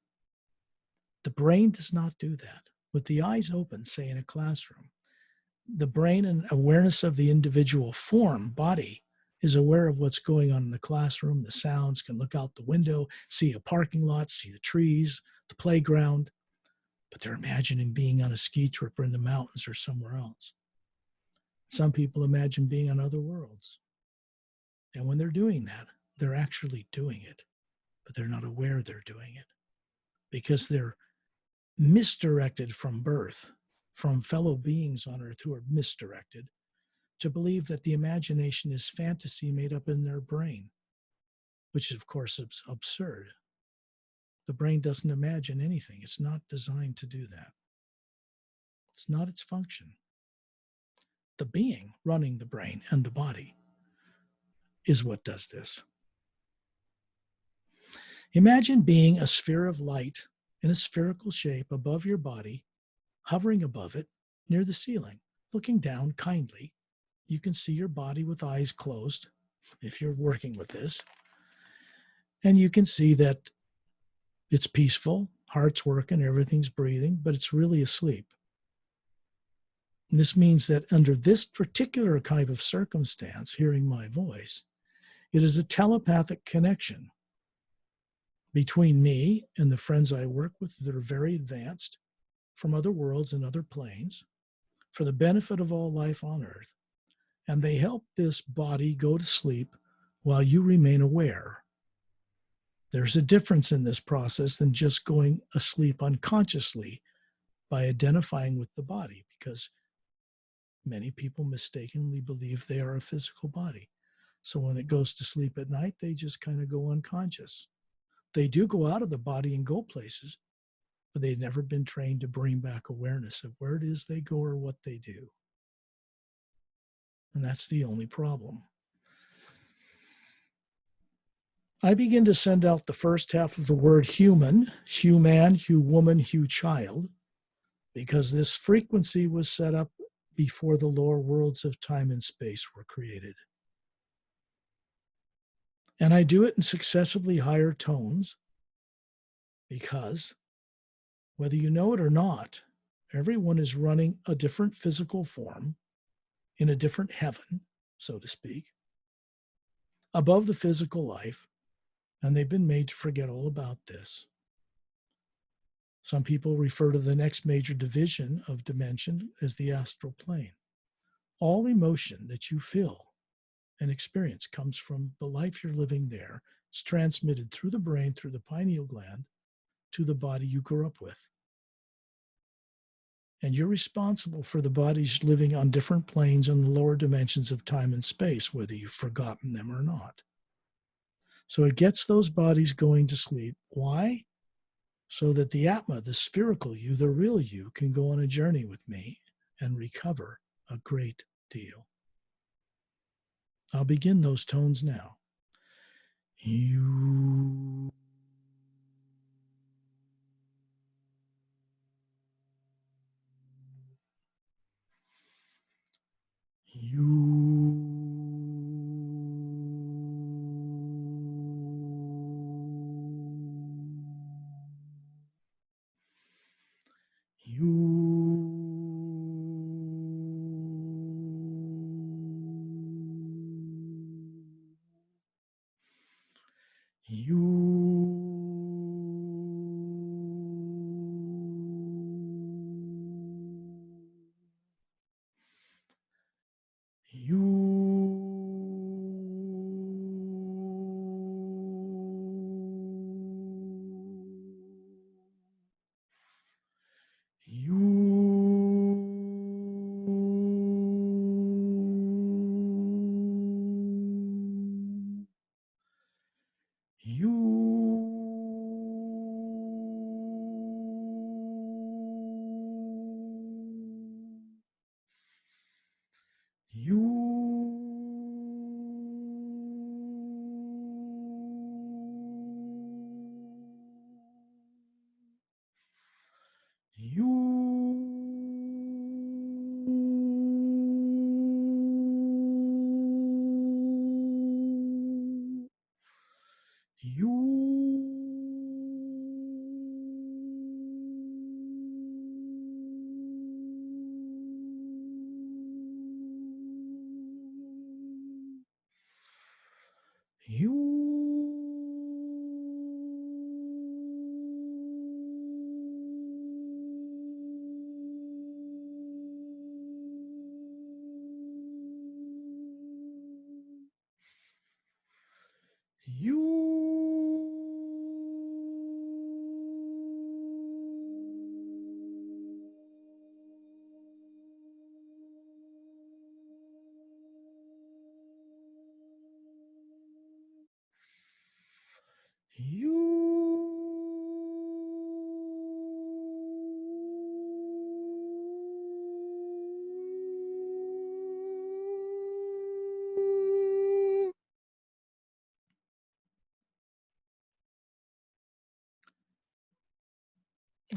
The brain does not do that. With the eyes open, say in a classroom, the brain and awareness of the individual form, body, is aware of what's going on in the classroom, the sounds, can look out the window, see a parking lot, see the trees, the playground, but they're imagining being on a ski trip or in the mountains or somewhere else. Some people imagine being on other worlds. And when they're doing that, they're actually doing it, but they're not aware they're doing it because they're misdirected from birth, from fellow beings on Earth who are misdirected to believe that the imagination is fantasy made up in their brain, which of course is absurd. The brain doesn't imagine anything. It's not designed to do that. It's not its function. The being running the brain and the body is what does this. Imagine being a sphere of light in a spherical shape above your body, hovering above it near the ceiling, looking down kindly. You can see your body with eyes closed if you're working with this. And you can see that it's peaceful, heart's working, everything's breathing, but it's really asleep. And this means that under this particular type of circumstance, hearing my voice, it is a telepathic connection between me and the friends I work with that are very advanced from other worlds and other planes for the benefit of all life on Earth. And they help this body go to sleep while you remain aware. There's a difference in this process than just going asleep unconsciously by identifying with the body, because many people mistakenly believe they are a physical body. So when it goes to sleep at night, they just kind of go unconscious. They do go out of the body and go places, but they've never been trained to bring back awareness of where it is they go or what they do. And that's the only problem. I begin to send out the first half of the word human, human, woman, child, because this frequency was set up before the lower worlds of time and space were created. And I do it in successively higher tones because, whether you know it or not, everyone is running a different physical form in a different heaven, so to speak, above the physical life, and they've been made to forget all about this. Some people refer to the next major division of dimension as the astral plane. All emotion that you feel and experience comes from the life you're living there. It's transmitted through the brain, through the pineal gland, to the body you grew up with. And you're responsible for the bodies living on different planes in the lower dimensions of time and space, whether you've forgotten them or not. So it gets those bodies going to sleep. Why? So that the Atma, the spherical you, the real you, can go on a journey with me and recover a great deal. I'll begin those tones now. You. You.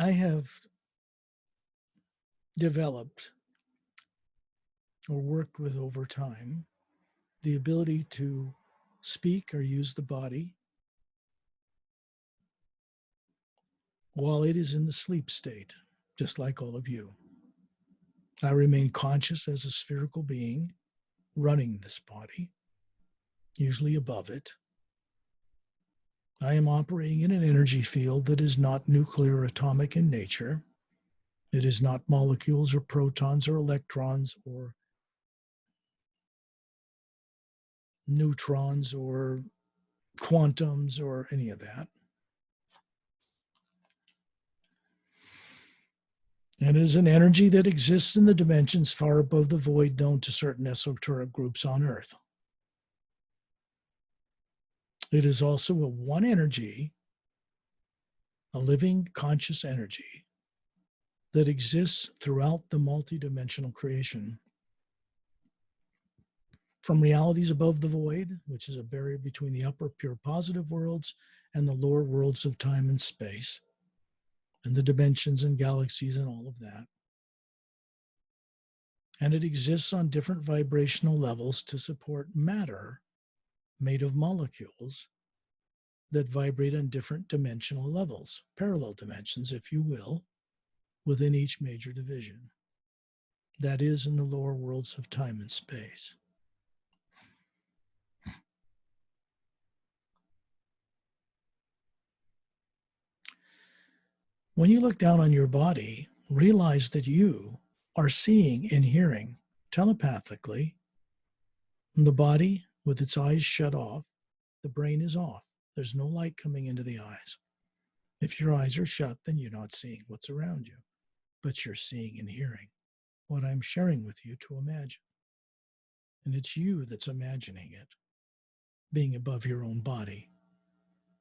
I have developed or worked with over time the ability to speak or use the body while it is in the sleep state, just like all of you. I remain conscious as a spherical being running this body, usually above it. I am operating in an energy field that is not nuclear or atomic in nature. It is not molecules or protons or electrons or neutrons or quantums or any of that. And it is an energy that exists in the dimensions far above the void known to certain esoteric groups on Earth. It is also a one energy, a living conscious energy that exists throughout the multidimensional creation. From realities above the void, which is a barrier between the upper pure positive worlds and the lower worlds of time and space, and the dimensions and galaxies and all of that. And it exists on different vibrational levels to support matter made of molecules that vibrate on different dimensional levels, parallel dimensions, if you will, within each major division. That is in the lower worlds of time and space. When you look down on your body, realize that you are seeing and hearing telepathically. The body, with its eyes shut off, the brain is off. There's no light coming into the eyes. If your eyes are shut, then you're not seeing what's around you, but you're seeing and hearing what I'm sharing with you to imagine. And it's you that's imagining it, being above your own body.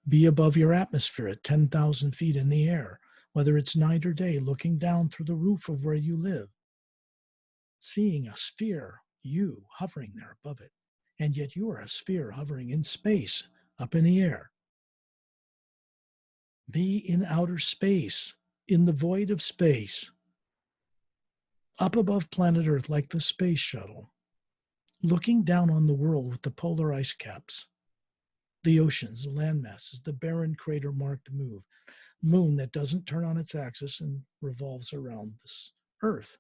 Be above your atmosphere at 10,000 feet in the air, whether it's night or day, looking down through the roof of where you live, seeing a sphere, you hovering there above it. And yet you are a sphere hovering in space, up in the air. Be in outer space, in the void of space, up above planet Earth like the space shuttle, looking down on the world with the polar ice caps, the oceans, the land masses, the barren crater-marked moon that doesn't turn on its axis and revolves around this Earth,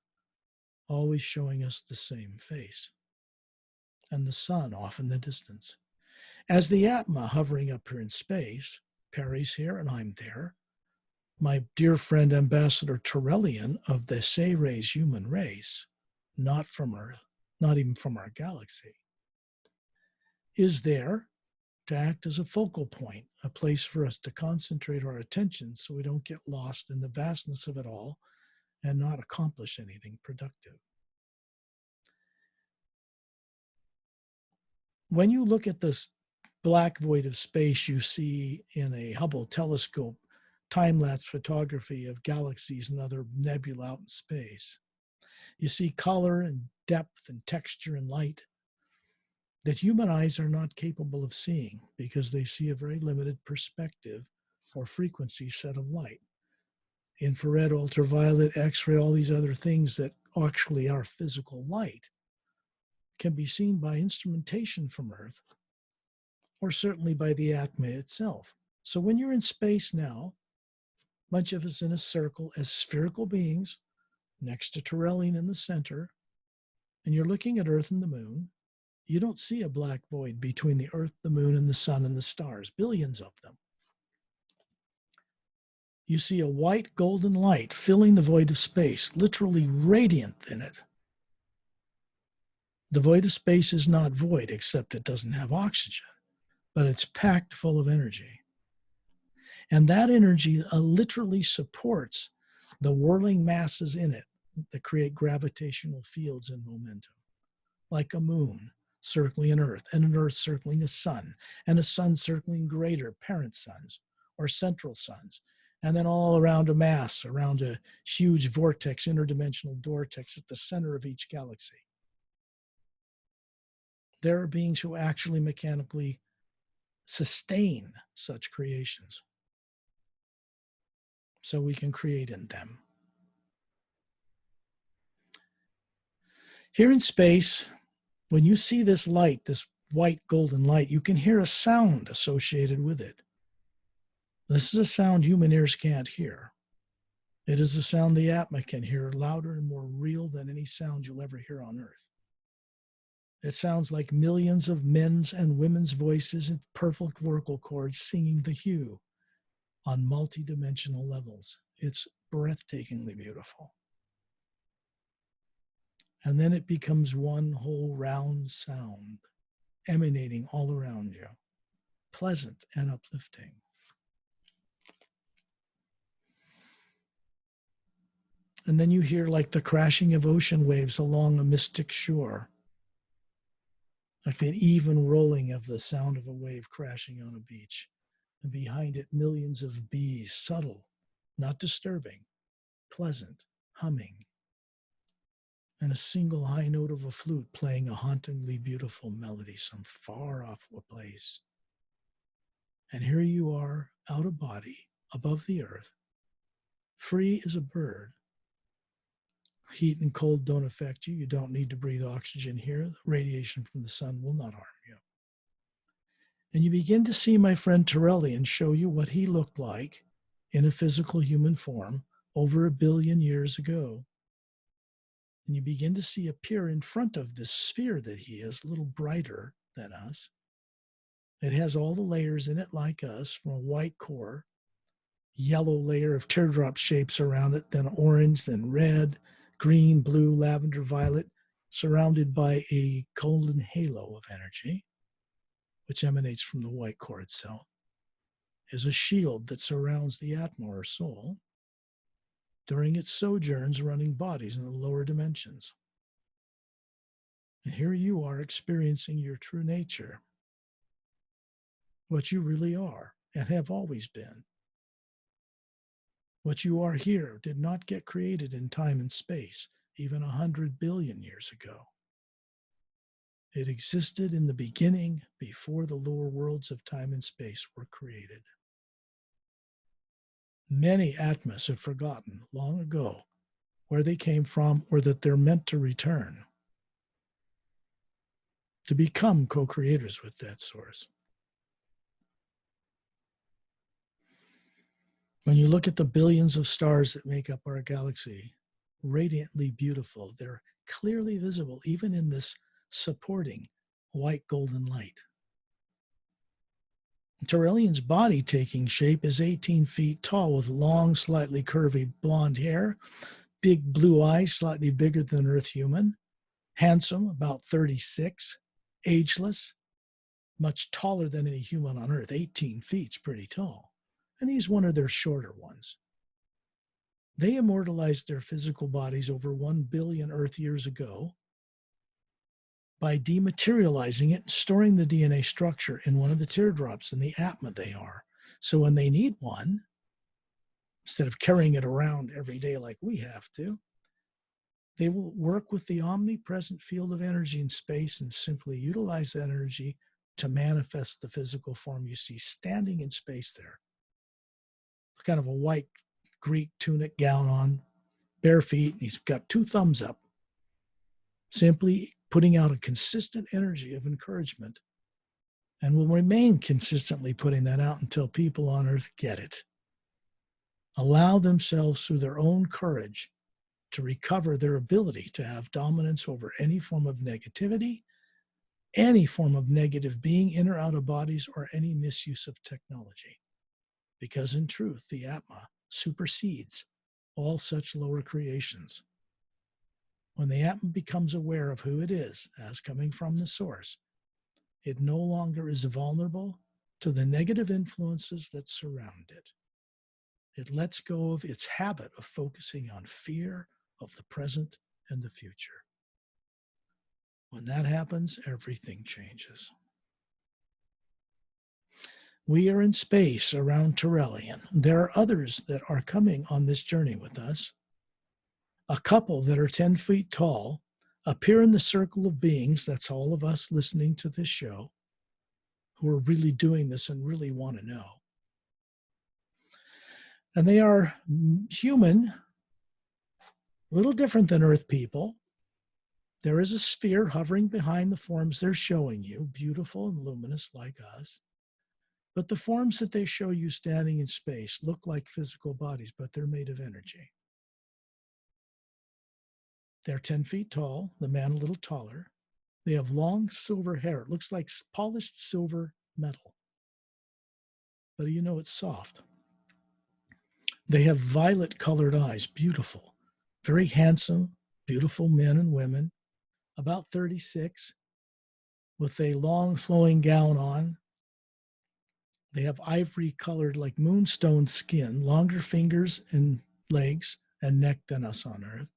always showing us the same face, and the sun off in the distance. As the Atma hovering up here in space, Perry's here and I'm there, my dear friend Ambassador Torellian of the Say-Rays human race, not from Earth, not even from our galaxy, is there to act as a focal point, a place for us to concentrate our attention so we don't get lost in the vastness of it all and not accomplish anything productive. When you look at this black void of space you see in a Hubble telescope time-lapse photography of galaxies and other nebulae out in space, you see color and depth and texture and light that human eyes are not capable of seeing because they see a very limited perspective or frequency set of light. Infrared, ultraviolet, X-ray, all these other things that actually are physical light can be seen by instrumentation from Earth or certainly by the Atma itself. So when you're in space now, a bunch of us in a circle as spherical beings next to Torellian in the center, and you're looking at Earth and the moon, you don't see a black void between the Earth, the moon, and the sun and the stars, billions of them. You see a white golden light filling the void of space, literally radiant in it. The void of space is not void, except it doesn't have oxygen, but it's packed full of energy. And that energy literally supports the whirling masses in it that create gravitational fields and momentum, like a moon circling an Earth, and an Earth circling a sun, and a sun circling greater parent suns or central suns, and then all around a mass, around a huge vortex, interdimensional vortex at the center of each galaxy. There are beings who actually mechanically sustain such creations. so we can create in them. Here in space, when you see this light, this white golden light, you can hear a sound associated with it. This is a sound human ears can't hear. It is a sound the Atma can hear, louder and more real than any sound you'll ever hear on Earth. It sounds like millions of men's and women's voices in perfect vocal cords singing the hue on multidimensional levels. It's breathtakingly beautiful. And then it becomes one whole round sound emanating all around you, pleasant and uplifting. And then you hear like the crashing of ocean waves along a mystic shore, like the even rolling of the sound of a wave crashing on a beach. And behind it, millions of bees, subtle, not disturbing, pleasant, humming. And a single high note of a flute playing a hauntingly beautiful melody, some far off place. And here you are, out of body, above the earth, free as a bird. Heat and cold don't affect you. You don't need to breathe oxygen here. The radiation from the sun will not harm you. And you begin to see my friend Terrellian show you what he looked like in a physical human form over 1 billion years ago. And you begin to see appear in front of this sphere that he is, a little brighter than us. It has all the layers in it like us, from a white core, yellow layer of teardrop shapes around it, then orange, then red, green, blue, lavender, violet, surrounded by a golden halo of energy, which emanates from the white core itself, is a shield that surrounds the Atma or soul during its sojourns running bodies in the lower dimensions. And here you are experiencing your true nature, what you really are and have always been. What you are here did not get created in time and space, even 100 billion years ago. It existed in the beginning before the lower worlds of time and space were created. Many Atmas have forgotten long ago where they came from or that they're meant to return to become co-creators with that source. When you look at the billions of stars that make up our galaxy, radiantly beautiful, they're clearly visible even in this supporting white golden light. Terrellian's body taking shape is 18 feet tall with long, slightly curvy blonde hair, big blue eyes, slightly bigger than Earth human, handsome, about 36, ageless, much taller than any human on Earth. 18 feet's pretty tall. And he's one of their shorter ones. They immortalized their physical bodies over 1 billion Earth years ago by dematerializing it and storing the DNA structure in one of the teardrops in the Atma they are. So when they need one, instead of carrying it around every day like we have to, they will work with the omnipresent field of energy in space and simply utilize that energy to manifest the physical form you see standing in space there. Kind of a white Greek tunic gown on, bare feet, and he's got 2 thumbs up, simply putting out a consistent energy of encouragement, and will remain consistently putting that out until people on Earth get it. Allow themselves through their own courage to recover their ability to have dominance over any form of negativity, any form of negative being in or out of bodies, or any misuse of technology. Because in truth, the Atma supersedes all such lower creations. When the Atma becomes aware of who it is as coming from the source, it no longer is vulnerable to the negative influences that surround it. It lets go of its habit of focusing on fear of the present and the future. When that happens, everything changes. We are in space around Terrellian. There are others that are coming on this journey with us. A couple that are 10 feet tall appear in the circle of beings, that's all of us listening to this show, who are really doing this and really want to know. And they are human, a little different than Earth people. There is a sphere hovering behind the forms they're showing you, beautiful and luminous like us. But the forms that they show you standing in space look like physical bodies, but they're made of energy. They're 10 feet tall, the man a little taller. They have long silver hair. It looks like polished silver metal. But you know it's soft. They have violet colored eyes, beautiful, very handsome, beautiful men and women, about 36, with a long flowing gown on. They have ivory colored, like moonstone skin, longer fingers and legs and neck than us on Earth.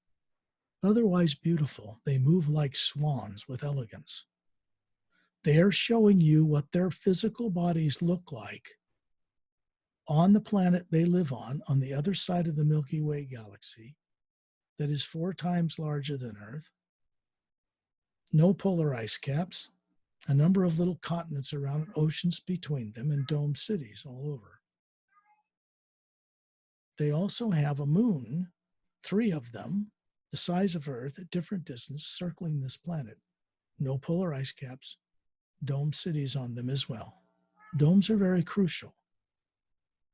Otherwise beautiful. They move like swans with elegance. They are showing you what their physical bodies look like on the planet they live on the other side of the Milky Way galaxy, that is 4 times larger than Earth. No polar ice caps, a number of little continents around it, oceans between them, and domed cities all over. They also have a moon, 3 of them, the size of Earth at different distance, circling this planet. No polar ice caps, domed cities on them as well. Domes are very crucial,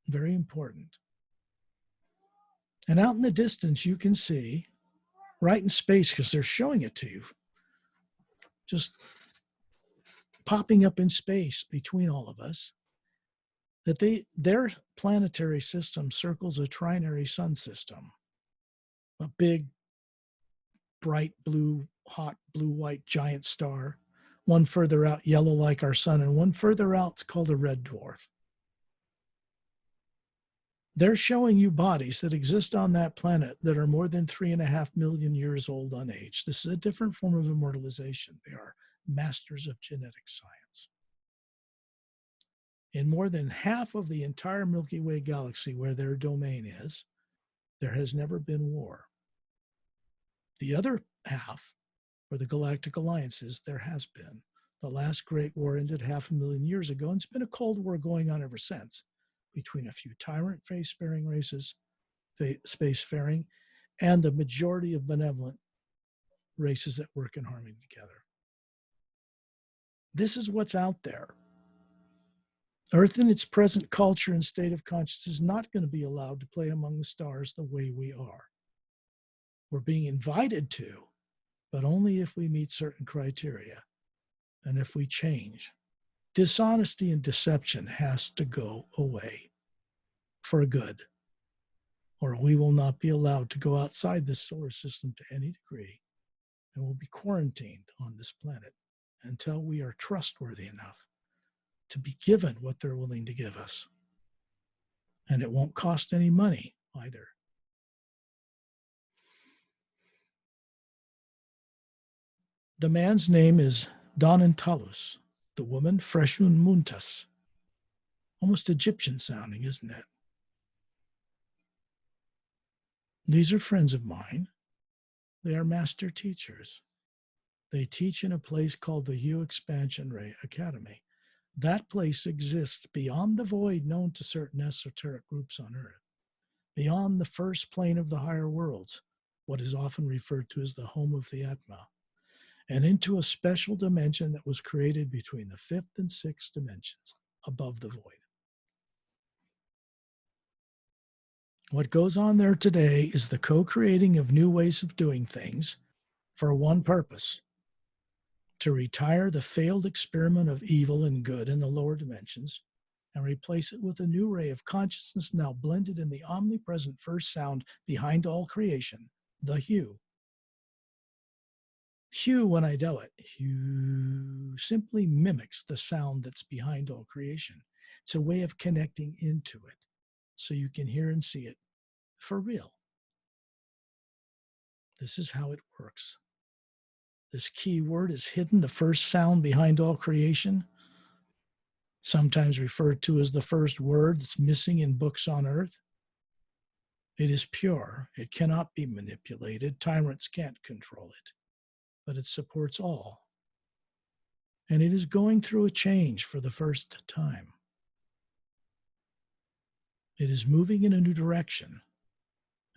very important. And out in the distance, you can see, right in space, because they're showing it to you, just popping up in space between all of us, that their planetary system circles a trinary sun system, a big, bright blue, hot blue-white giant star, one further out yellow like our sun, and one further out it's called a red dwarf. They're showing you bodies that exist on that planet that are more than 3.5 million years old unaged. This is a different form of immortalization. They are masters of genetic science. In more than half of the entire Milky Way galaxy where their domain is, there has never been war. The other half, where the Galactic Alliance is, there has been. The last Great War ended 500,000 years ago, and it's been a Cold War going on ever since, between a few tyrant spacefaring races, spacefaring, and the majority of benevolent races that work in harmony together. This is what's out there. Earth in its present culture and state of consciousness is not going to be allowed to play among the stars the way we are. We're being invited to, but only if we meet certain criteria and if we change. Dishonesty and deception has to go away for good, or we will not be allowed to go outside this solar system to any degree, and will be quarantined on this planet until we are trustworthy enough to be given what they're willing to give us. And it won't cost any money either. The man's name is Donantalus, the woman Freshun Muntas. Almost Egyptian sounding, isn't it? These are friends of mine. They are master teachers. They teach in a place called the Hue Expansion Ray Academy. That place exists beyond the void known to certain esoteric groups on Earth, beyond the first plane of the higher worlds, what is often referred to as the home of the Atma, and into a special dimension that was created between the 5th and 6th dimensions, above the void. What goes on there today is the co-creating of new ways of doing things for one purpose: to retire the failed experiment of evil and good in the lower dimensions and replace it with a new ray of consciousness now blended in the omnipresent first sound behind all creation, the hue. Hue, when I do it, hue simply mimics the sound that's behind all creation. It's a way of connecting into it so you can hear and see it for real. This is how it works. This key word is hidden, the first sound behind all creation, sometimes referred to as the first word that's missing in books on Earth. It is pure. It cannot be manipulated. Tyrants can't control it, but it supports all. And it is going through a change for the first time. It is moving in a new direction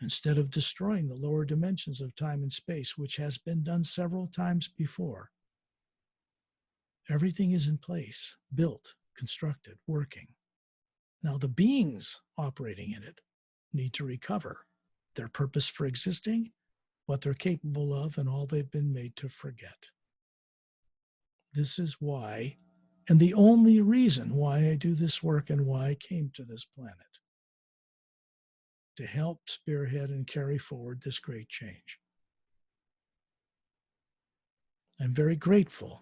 instead of destroying the lower dimensions of time and space, which has been done several times before. Everything is in place, built, constructed, working. Now, the beings operating in it need to recover their purpose for existing, what they're capable of, and all they've been made to forget. This is why, and the only reason why I do this work and why I came to this planet, to help spearhead and carry forward this great change. I'm very grateful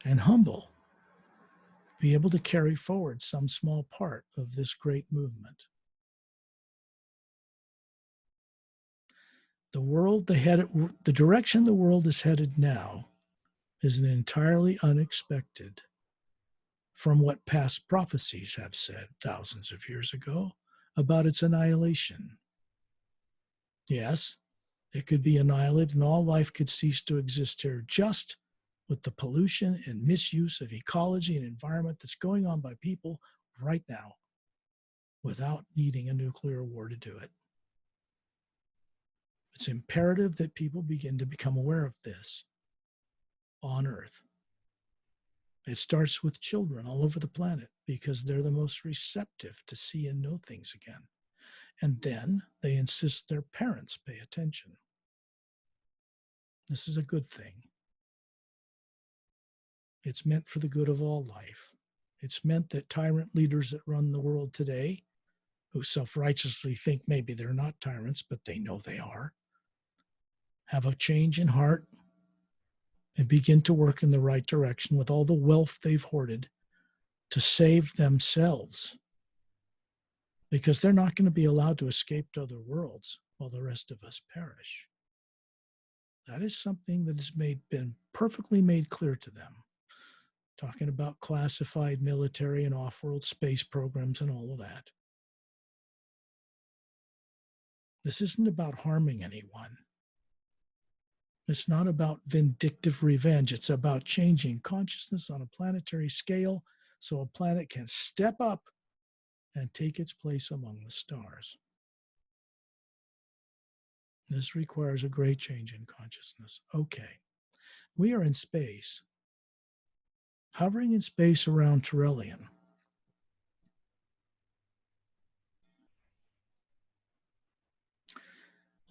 and humble to be able to carry forward some small part of this great movement. The direction the world is headed now is an entirely unexpected from what past prophecies have said thousands of years ago about its annihilation. Yes, it could be annihilated and all life could cease to exist here, just with the pollution and misuse of ecology and environment that's going on by people right now without needing a nuclear war to do it. It's imperative that people begin to become aware of this on Earth. It starts with children all over the planet because they're the most receptive to see and know things again. And then they insist their parents pay attention. This is a good thing. It's meant for the good of all life. It's meant that tyrant leaders that run the world today, who self-righteously think maybe they're not tyrants, but they know they are, have a change in heart and begin to work in the right direction with all the wealth they've hoarded to save themselves. Because they're not going to be allowed to escape to other worlds while the rest of us perish. That is something that has been perfectly made clear to them. Talking about classified military and off-world space programs and all of that. This isn't about harming anyone. It's not about vindictive revenge. It's about changing consciousness on a planetary scale so a planet can step up and take its place among the stars. This requires a great change in consciousness. Okay, we are in space, hovering in space around Turelian.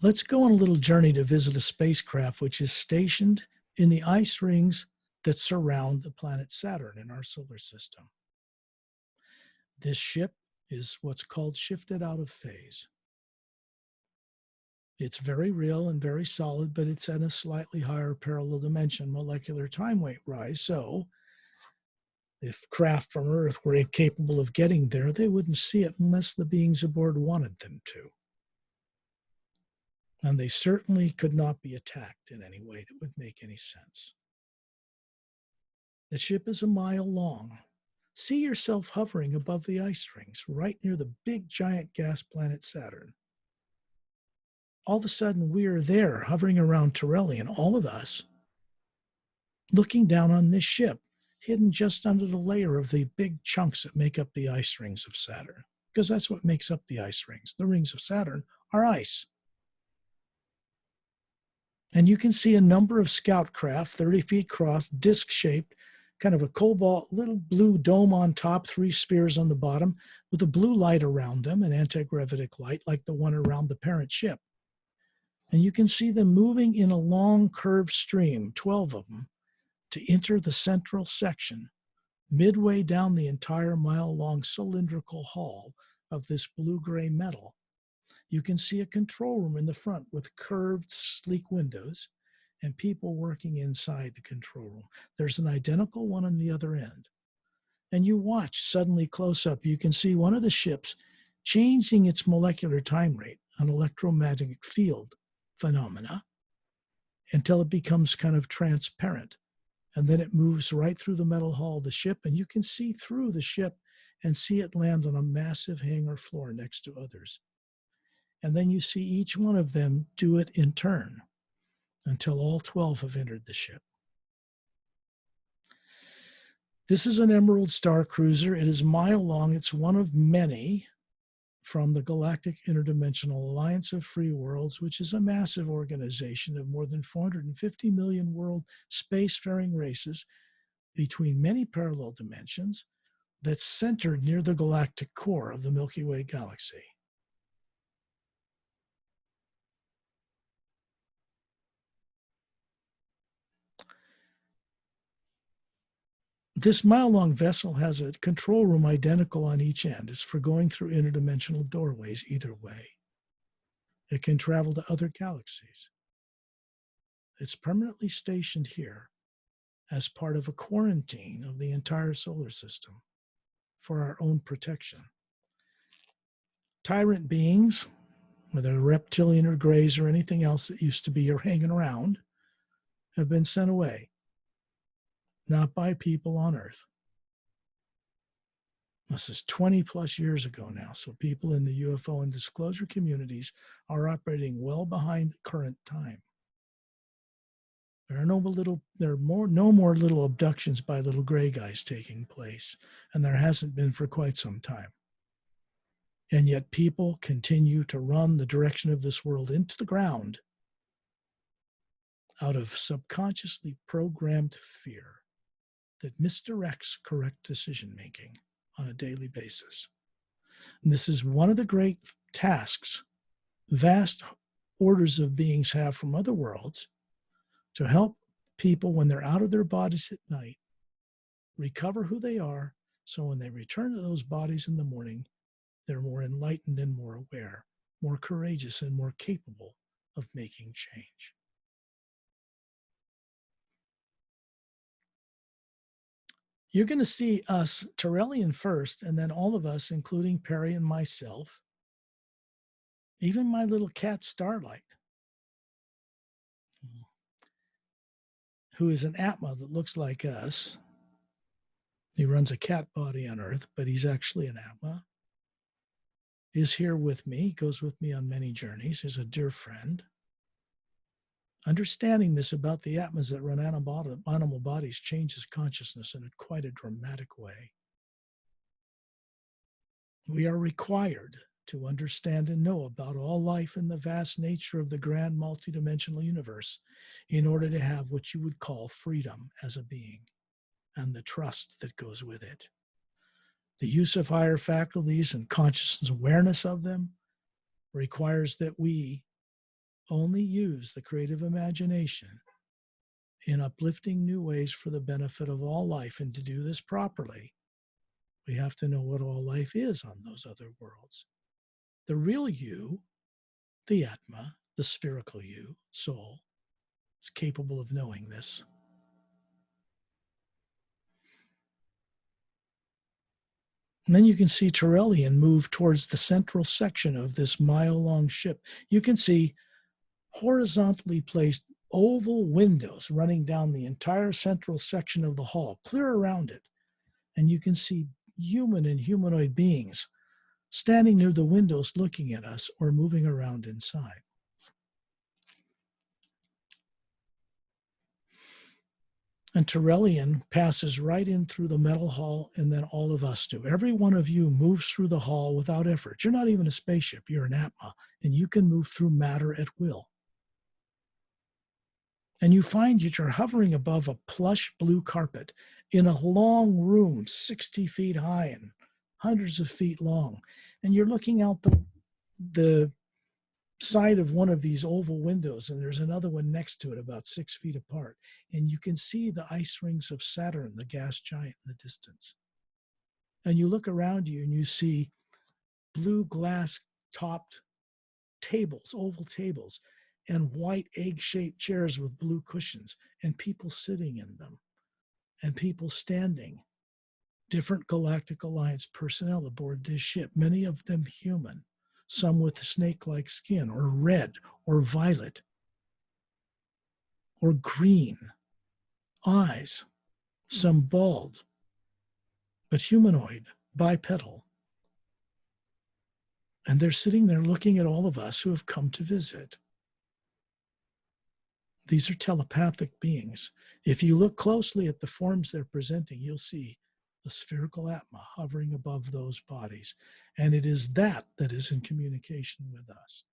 Let's go on a little journey to visit a spacecraft which is stationed in the ice rings that surround the planet Saturn in our solar system. This ship is what's called shifted out of phase. It's very real and very solid, but it's at a slightly higher parallel dimension molecular time weight rise. So if craft from Earth were capable of getting there, they wouldn't see it unless the beings aboard wanted them to. And they certainly could not be attacked in any way that would make any sense. The ship is a mile long. See yourself hovering above the ice rings, right near the big giant gas planet Saturn. All of a sudden, we are there, hovering around Turelian, all of us, looking down on this ship, hidden just under the layer of the big chunks that make up the ice rings of Saturn. Because that's what makes up the ice rings. The rings of Saturn are ice. And you can see a number of scout craft, 30 feet across, disc-shaped, kind of a cobalt, little blue dome on top, 3 spheres on the bottom, with a blue light around them, an anti-gravitic light like the one around the parent ship. And you can see them moving in a long curved stream, 12 of them, to enter the central section, midway down the entire mile-long cylindrical hull of this blue-gray metal. You can see a control room in the front with curved, sleek windows and people working inside the control room. There's an identical one on the other end. And you watch suddenly close up, you can see one of the ships changing its molecular time rate, an electromagnetic field phenomena, until it becomes kind of transparent. And then it moves right through the metal hull of the ship, and you can see through the ship and see it land on a massive hangar floor next to others. And then you see each one of them do it in turn until all 12 have entered the ship. This is an Emerald Star cruiser. It is a mile long. It's one of many from the Galactic Interdimensional Alliance of Free Worlds, which is a massive organization of more than 450 million world spacefaring races between many parallel dimensions that's centered near the galactic core of the Milky Way galaxy. This mile-long vessel has a control room identical on each end. It's for going through interdimensional doorways either way. It can travel to other galaxies. It's permanently stationed here as part of a quarantine of the entire solar system for our own protection. Tyrant beings, whether reptilian or greys or anything else that used to be here hanging around, have been sent away, not by people on Earth. This is 20 plus years ago now, so people in the UFO and disclosure communities are operating well behind the current time. There are no more little abductions by little gray guys taking place, and there hasn't been for quite some time. And yet people continue to run the direction of this world into the ground out of subconsciously programmed fear that misdirects correct decision making on a daily basis. And this is one of the great tasks vast orders of beings have from other worlds to help people when they're out of their bodies at night recover who they are, so when they return to those bodies in the morning, they're more enlightened and more aware, more courageous and more capable of making change. You're going to see us, Tyrellian first, and then all of us, including Perry and myself, even my little cat Starlight, who is an Atma that looks like us. He runs a cat body on Earth, but he's actually an Atma. Is here with me, goes with me on many journeys, is a dear friend. Understanding this about the Atmas that run animal bodies changes consciousness in quite a dramatic way. We are required to understand and know about all life and the vast nature of the grand multidimensional universe in order to have what you would call freedom as a being and the trust that goes with it. The use of higher faculties and consciousness awareness of them requires that we only use the creative imagination in uplifting new ways for the benefit of all life. And to do this properly, we have to know what all life is on those other worlds. The real you, the Atma, the spherical you, soul, is capable of knowing this. And then you can see Tyrellian move towards the central section of this mile-long ship. You can see horizontally placed oval windows running down the entire central section of the hall, clear around it. And you can see human and humanoid beings standing near the windows looking at us or moving around inside. And Tyrellian passes right in through the metal hall, and then all of us do. Every one of you moves through the hall without effort. You're not even a spaceship, you're an Atma, and you can move through matter at will. And you find that you're hovering above a plush blue carpet in a long room, 60 feet high and hundreds of feet long. And you're looking out the side of one of these oval windows, and there's another one next to it about 6 feet apart. And you can see the ice rings of Saturn, the gas giant, in the distance. And you look around you and you see blue glass topped tables, oval tables, and white egg-shaped chairs with blue cushions, and people sitting in them, and people standing. Different Galactic Alliance personnel aboard this ship, many of them human, some with snake-like skin, or red, or violet, or green eyes, some bald, but humanoid, bipedal. And they're sitting there looking at all of us who have come to visit. These are telepathic beings. If you look closely at the forms they're presenting, you'll see a spherical atma hovering above those bodies. And it is that that is in communication with us.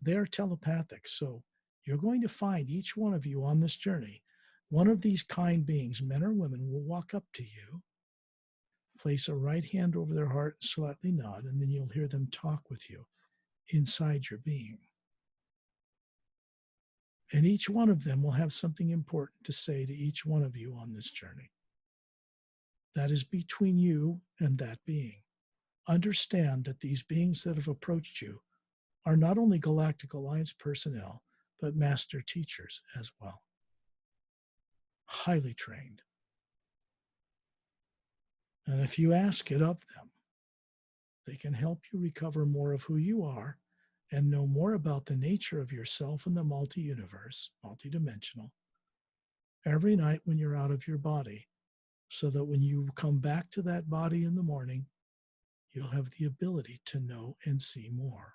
They are telepathic. So you're going to find each one of you on this journey, one of these kind beings, men or women, will walk up to you, place a right hand over their heart and slightly nod, and then you'll hear them talk with you inside your being. And each one of them will have something important to say to each one of you on this journey. That is between you and that being. Understand that these beings that have approached you are not only Galactic Alliance personnel, but master teachers as well. Highly trained. And if you ask it of them, they can help you recover more of who you are and know more about the nature of yourself and the multi-universe, multi-dimensional, every night when you're out of your body, so that when you come back to that body in the morning, you'll have the ability to know and see more.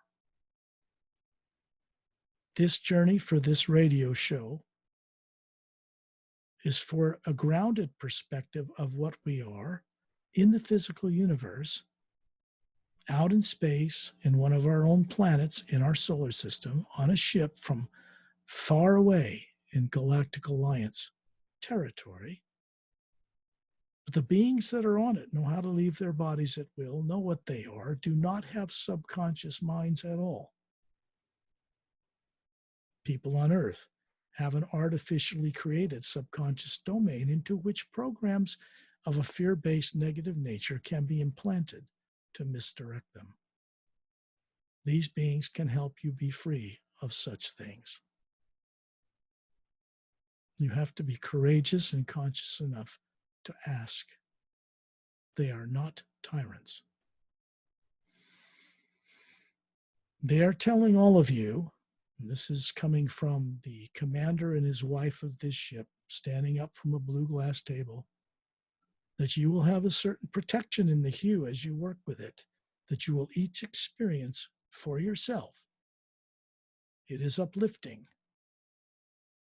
This journey for this radio show is for a grounded perspective of what we are in the physical universe, out in space, in one of our own planets in our solar system, on a ship from far away in Galactic Alliance territory. But the beings that are on it know how to leave their bodies at will, know what they are, do not have subconscious minds at all. People on Earth have an artificially created subconscious domain into which programs of a fear-based negative nature can be implanted to misdirect them. These beings can help you be free of such things. You have to be courageous and conscious enough to ask. They are not tyrants. They are telling all of you, and this is coming from the commander and his wife of this ship, standing up from a blue glass table, that you will have a certain protection in the hue as you work with it, that you will each experience for yourself. It is uplifting,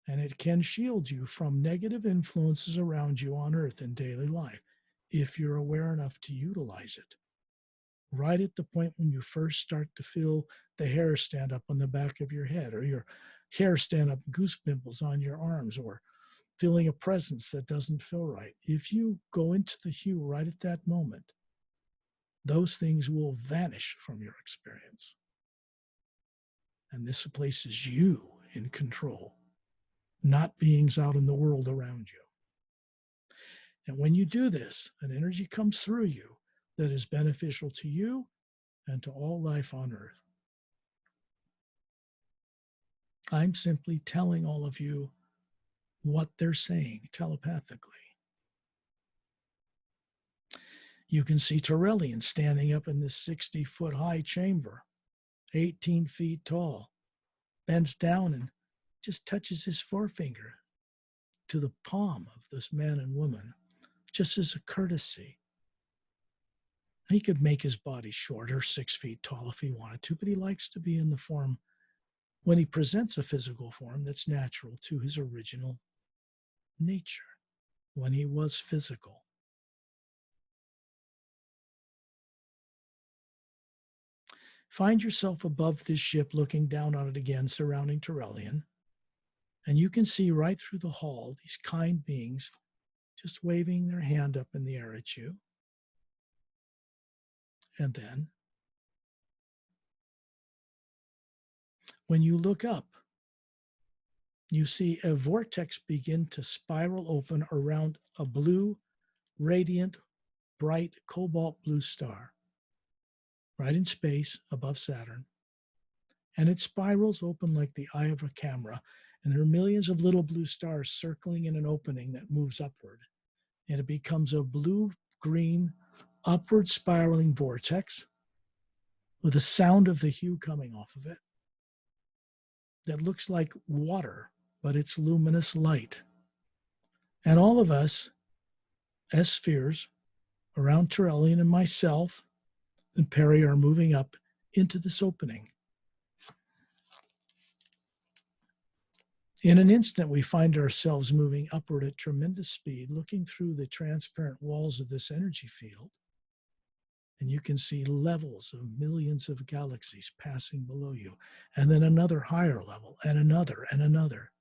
and it can shield you from negative influences around you on Earth in daily life, if you're aware enough to utilize it. Right at the point when you first start to feel the hair stand up on the back of your head, or your hair stand up, goose pimples on your arms, or feeling a presence that doesn't feel right. If you go into the hue right at that moment, those things will vanish from your experience. And this places you in control, not beings out in the world around you. And when you do this, an energy comes through you that is beneficial to you and to all life on Earth. I'm simply telling all of you what they're saying telepathically. You can see Torellian standing up in this 60-foot high chamber, 18 feet tall, bends down and just touches his forefinger to the palm of this man and woman, just as a courtesy. He could make his body shorter, 6 feet tall if he wanted to, but he likes to be in the form, when he presents a physical form, that's natural to his original nature, when he was physical. Find yourself above this ship, looking down on it again, surrounding Torellian, and you can see right through the hall these kind beings just waving their hand up in the air at you. And then, when you look up, you see a vortex begin to spiral open around a blue, radiant, bright cobalt blue star, right in space above Saturn. And it spirals open like the eye of a camera, and there are millions of little blue stars circling in an opening that moves upward. And it becomes a blue-green, upward spiraling vortex with the sound of the hue coming off of it that looks like water, but it's luminous light. And all of us, as spheres, around Torellian and myself and Perry, are moving up into this opening. In an instant, we find ourselves moving upward at tremendous speed, looking through the transparent walls of this energy field. And you can see levels of millions of galaxies passing below you, and then another higher level, and another, and another.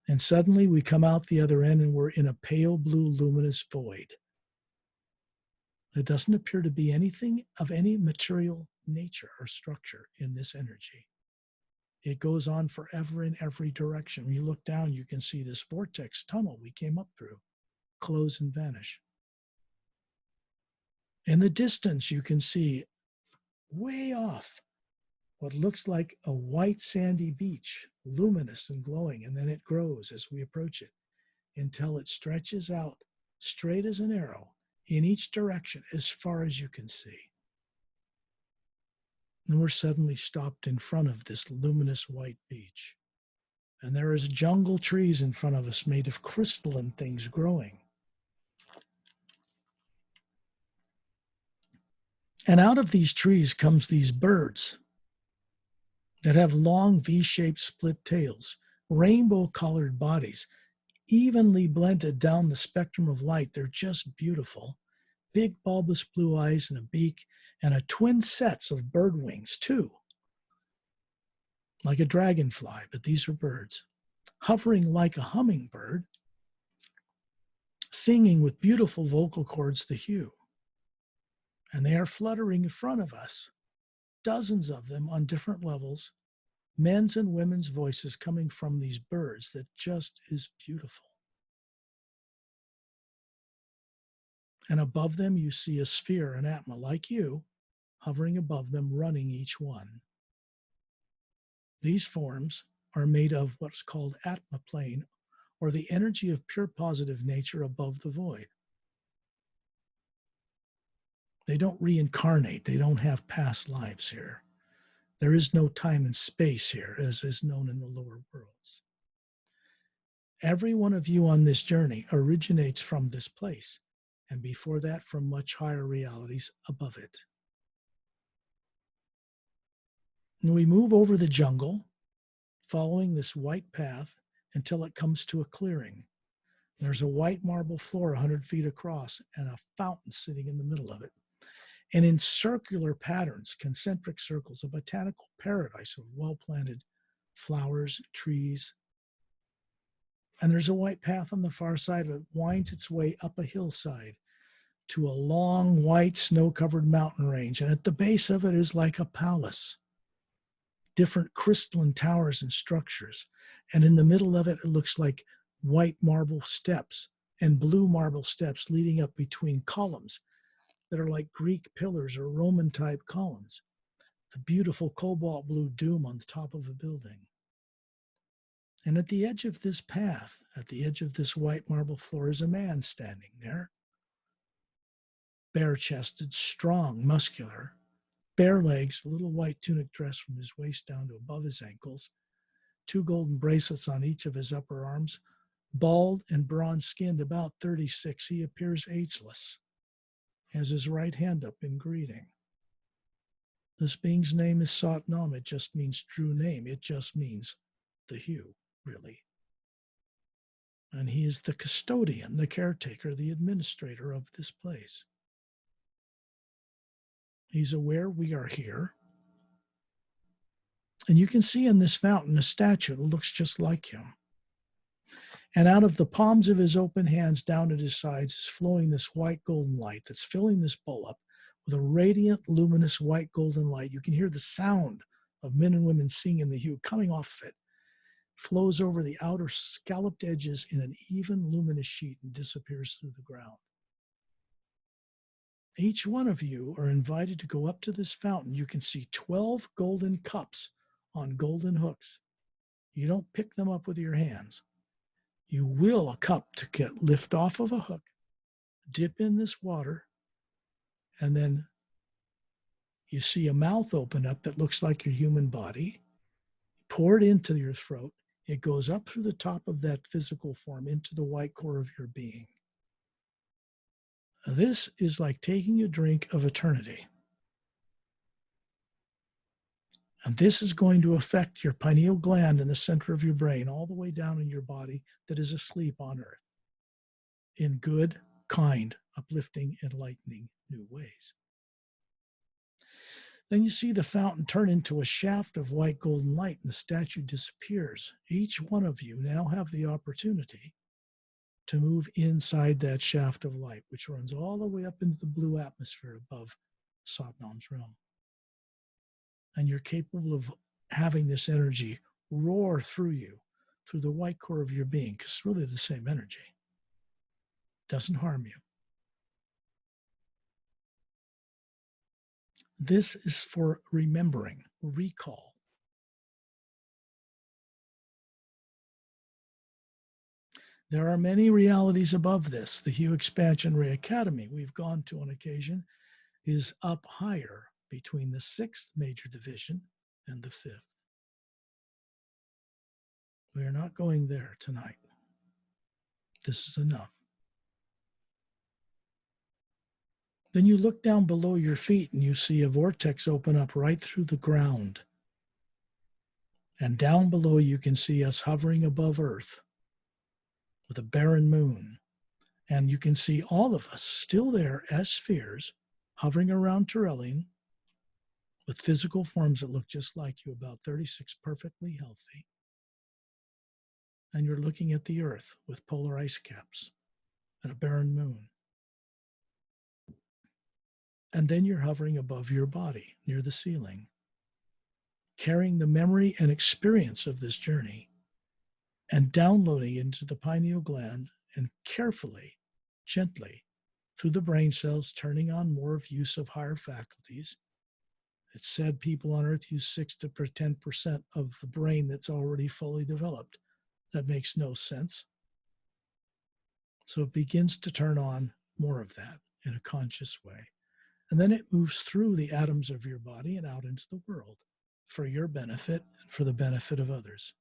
And suddenly we come out the other end and we're in a pale blue luminous void. There doesn't appear to be anything of any material nature or structure in this energy. It goes on forever in every direction. When you look down, you can see this vortex tunnel we came up through close and vanish. In the distance, you can see way off what looks like a white sandy beach, luminous and glowing, and then it grows as we approach it until it stretches out straight as an arrow in each direction as far as you can see. And we're suddenly stopped in front of this luminous white beach. And there is jungle trees in front of us made of crystalline things growing. And out of these trees comes these birds that have long V-shaped split tails, rainbow-colored bodies, evenly blended down the spectrum of light. They're just beautiful. Big bulbous blue eyes and a beak, and a twin sets of bird wings too. Like a dragonfly, but these are birds. Hovering like a hummingbird, singing with beautiful vocal cords the hue. And they are fluttering in front of us, dozens of them on different levels, men's and women's voices coming from these birds that just is beautiful. And above them, you see a sphere, an atma like you, hovering above them, running each one. These forms are made of what's called atma plane, or the energy of pure positive nature above the void. They don't reincarnate. They don't have past lives here. There is no time and space here, as is known in the lower worlds. Every one of you on this journey originates from this place, and before that from much higher realities above it. And we move over the jungle, following this white path until it comes to a clearing. There's a white marble floor 100 feet across and a fountain sitting in the middle of it. And in circular patterns, concentric circles, a botanical paradise of well-planted flowers, trees. And there's a white path on the far side that winds its way up a hillside to a long, white, snow-covered mountain range. And at the base of it is like a palace, different crystalline towers and structures. And in the middle of it, it looks like white marble steps and blue marble steps leading up between columns that are like Greek pillars or Roman type columns. The beautiful cobalt blue dome on the top of a building. And at the edge of this path, at the edge of this white marble floor, is a man standing there. Bare-chested, strong, muscular, bare legs, a little white tunic dress from his waist down to above his ankles, 2 golden bracelets on each of his upper arms, bald and bronze-skinned, about 36. He appears ageless. Has his right hand up in greeting. This being's name is Satnam. It just means true name. It just means the hue, really. And he is the custodian, the caretaker, the administrator of this place. He's aware we are here. And you can see in this fountain a statue that looks just like him. And out of the palms of his open hands down at his sides is flowing this white golden light that's filling this bowl up with a radiant, luminous white golden light. You can hear the sound of men and women singing the hue coming off of it. Flows over the outer scalloped edges in an even luminous sheet and disappears through the ground. Each one of you are invited to go up to this fountain. You can see 12 golden cups on golden hooks. You don't pick them up with your hands. You will a cup to get lift off of a hook, dip in this water, and then you see a mouth open up that looks like your human body. Pour it into your throat. It goes up through the top of that physical form into the white core of your being. This is like taking a drink of eternity. And this is going to affect your pineal gland in the center of your brain, all the way down in your body that is asleep on Earth, in good, kind, uplifting, enlightening new ways. Then you see the fountain turn into a shaft of white golden light, and the statue disappears. Each one of you now have the opportunity to move inside that shaft of light, which runs all the way up into the blue atmosphere above Satnam's realm. And you're capable of having this energy roar through you, through the white core of your being, because it's really the same energy. It doesn't harm you. This is for remembering, recall. There are many realities above this. The Hue Expansion Ray Academy we've gone to on occasion is up higher between the 6th major division and the 5th. We are not going there tonight. This is enough. Then you look down below your feet and you see a vortex open up right through the ground. And down below you can see us hovering above Earth with a barren moon. And you can see all of us still there as spheres, hovering around Turellian with physical forms that look just like you, about 36, perfectly healthy. And you're looking at the Earth with polar ice caps and a barren moon. And then you're hovering above your body near the ceiling, carrying the memory and experience of this journey and downloading into the pineal gland and carefully, gently, through the brain cells, turning on more of use of higher faculties. It's said people on Earth use 6 to 10% of the brain that's already fully developed. That makes no sense. So it begins to turn on more of that in a conscious way. And then it moves through the atoms of your body and out into the world for your benefit and for the benefit of others.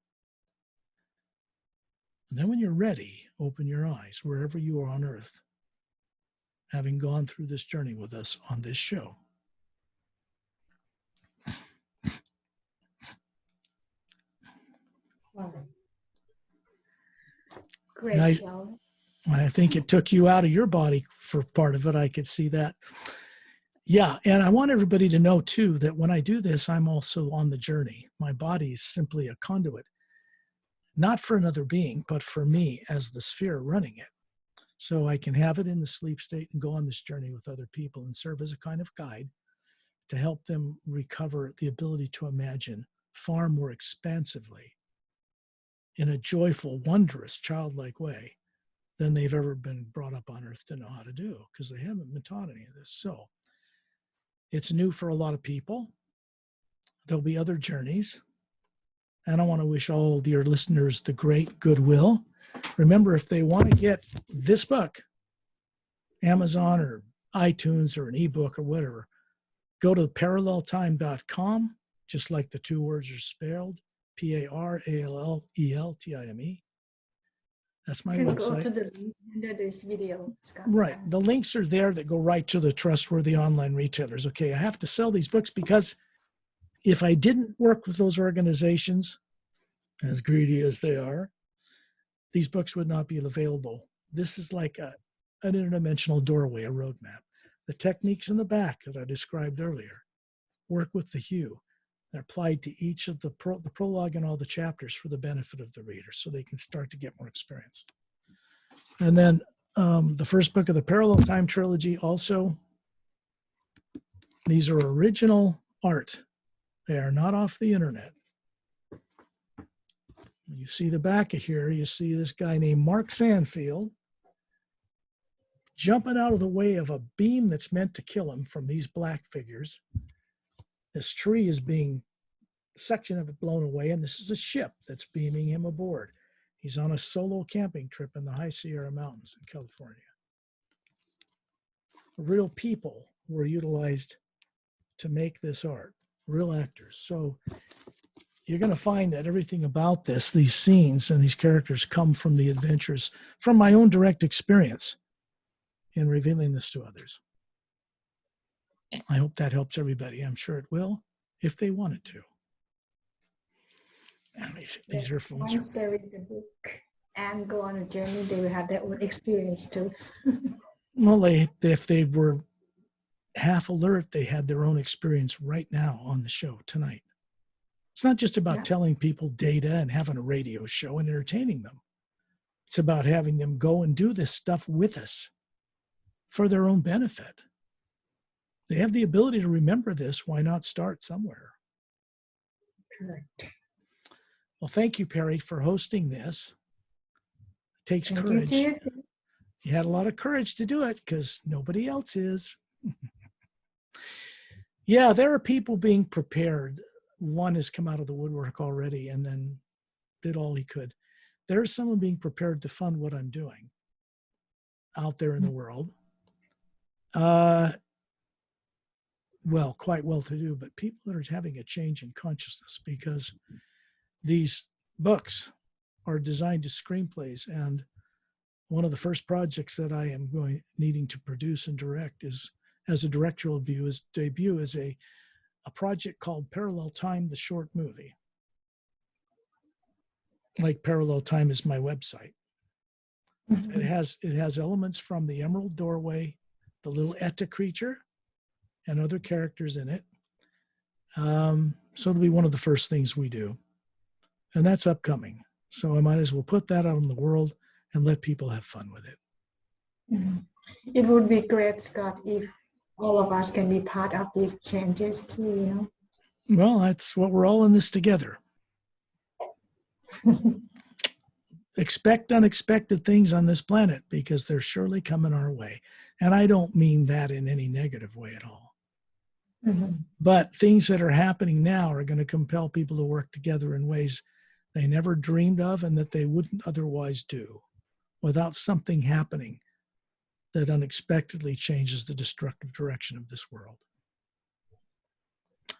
And then when you're ready, open your eyes wherever you are on Earth, having gone through this journey with us on this show. Wow. Great show. I think it took you out of your body for part of it. I could see that. Yeah, and I want everybody to know, too, that when I do this, I'm also on the journey. My body is simply a conduit, not for another being, but for me as the sphere running it. So I can have it in the sleep state and go on this journey with other people and serve as a kind of guide to help them recover the ability to imagine far more expansively in a joyful, wondrous, childlike way than they've ever been brought up on Earth to know how to do, because they haven't been taught any of this. So it's new for a lot of people. There'll be other journeys. And I want to wish all your listeners the great goodwill. Remember, if they want to get this book, Amazon or iTunes or an ebook or whatever, go to paralleltime.com, just like the two words are spelled, Paralleltime. That's my website. Go to the link under this video, Scott. Right. The links are there that go right to the trustworthy online retailers. Okay, I have to sell these books because if I didn't work with those organizations, as greedy as they are, these books would not be available. This is like an interdimensional doorway, a roadmap. The techniques in the back that I described earlier work with the hue. They're applied to each of the prologue and all the chapters for the benefit of the reader so they can start to get more experience. And then the first book of the Parallel Time trilogy also, these are original art. They are not off the internet. When you see the back of here, you see this guy named Mark Sandfield jumping out of the way of a beam that's meant to kill him from these black figures. This tree is being, a section of it blown away, and this is a ship that's beaming him aboard. He's on a solo camping trip in the High Sierra Mountains in California. Real people were utilized to make this art, real actors. So you're going to find that everything about this, these scenes and these characters come from the adventures, from my own direct experience in revealing this to others. I hope that helps everybody. I'm sure it will, if they wanted to. These earphones once they read the book and go on a journey, they will have their own experience too. well, if they were half alert, they had their own experience right now on the show tonight. It's not just about telling people data and having a radio show and entertaining them. It's about having them go and do this stuff with us for their own benefit. They have the ability to remember this. Why not start somewhere? Correct. Well, thank you, Perry, for hosting this. It takes Thank courage. You had a lot of courage to do it because nobody else is. Yeah, there are people being prepared. One has come out of the woodwork already and then did all he could. There's someone being prepared to fund what I'm doing out there in the world. Well, quite well to do, but people that are having a change in consciousness because these books are designed to screenplays. And one of the first projects that I am needing to produce and direct is, as a directorial debut, is a project called Parallel Time, the short movie. Like Parallel Time is my website. It has elements from the Emerald Doorway, the little Etta creature, and other characters in it. So it'll be one of the first things we do. And that's upcoming. So I might as well put that out in the world and let people have fun with it. It would be great, Scott, if all of us can be part of these changes too, you know. Well, that's what we're all in this together. Expect unexpected things on this planet because they're surely coming our way. And I don't mean that in any negative way at all. But things that are happening now are going to compel people to work together in ways they never dreamed of and that they wouldn't otherwise do without something happening that unexpectedly changes the destructive direction of this world.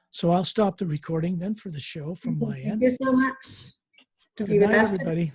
So I'll stop the recording then for the show from my end. Thank you so much to Good night, everybody.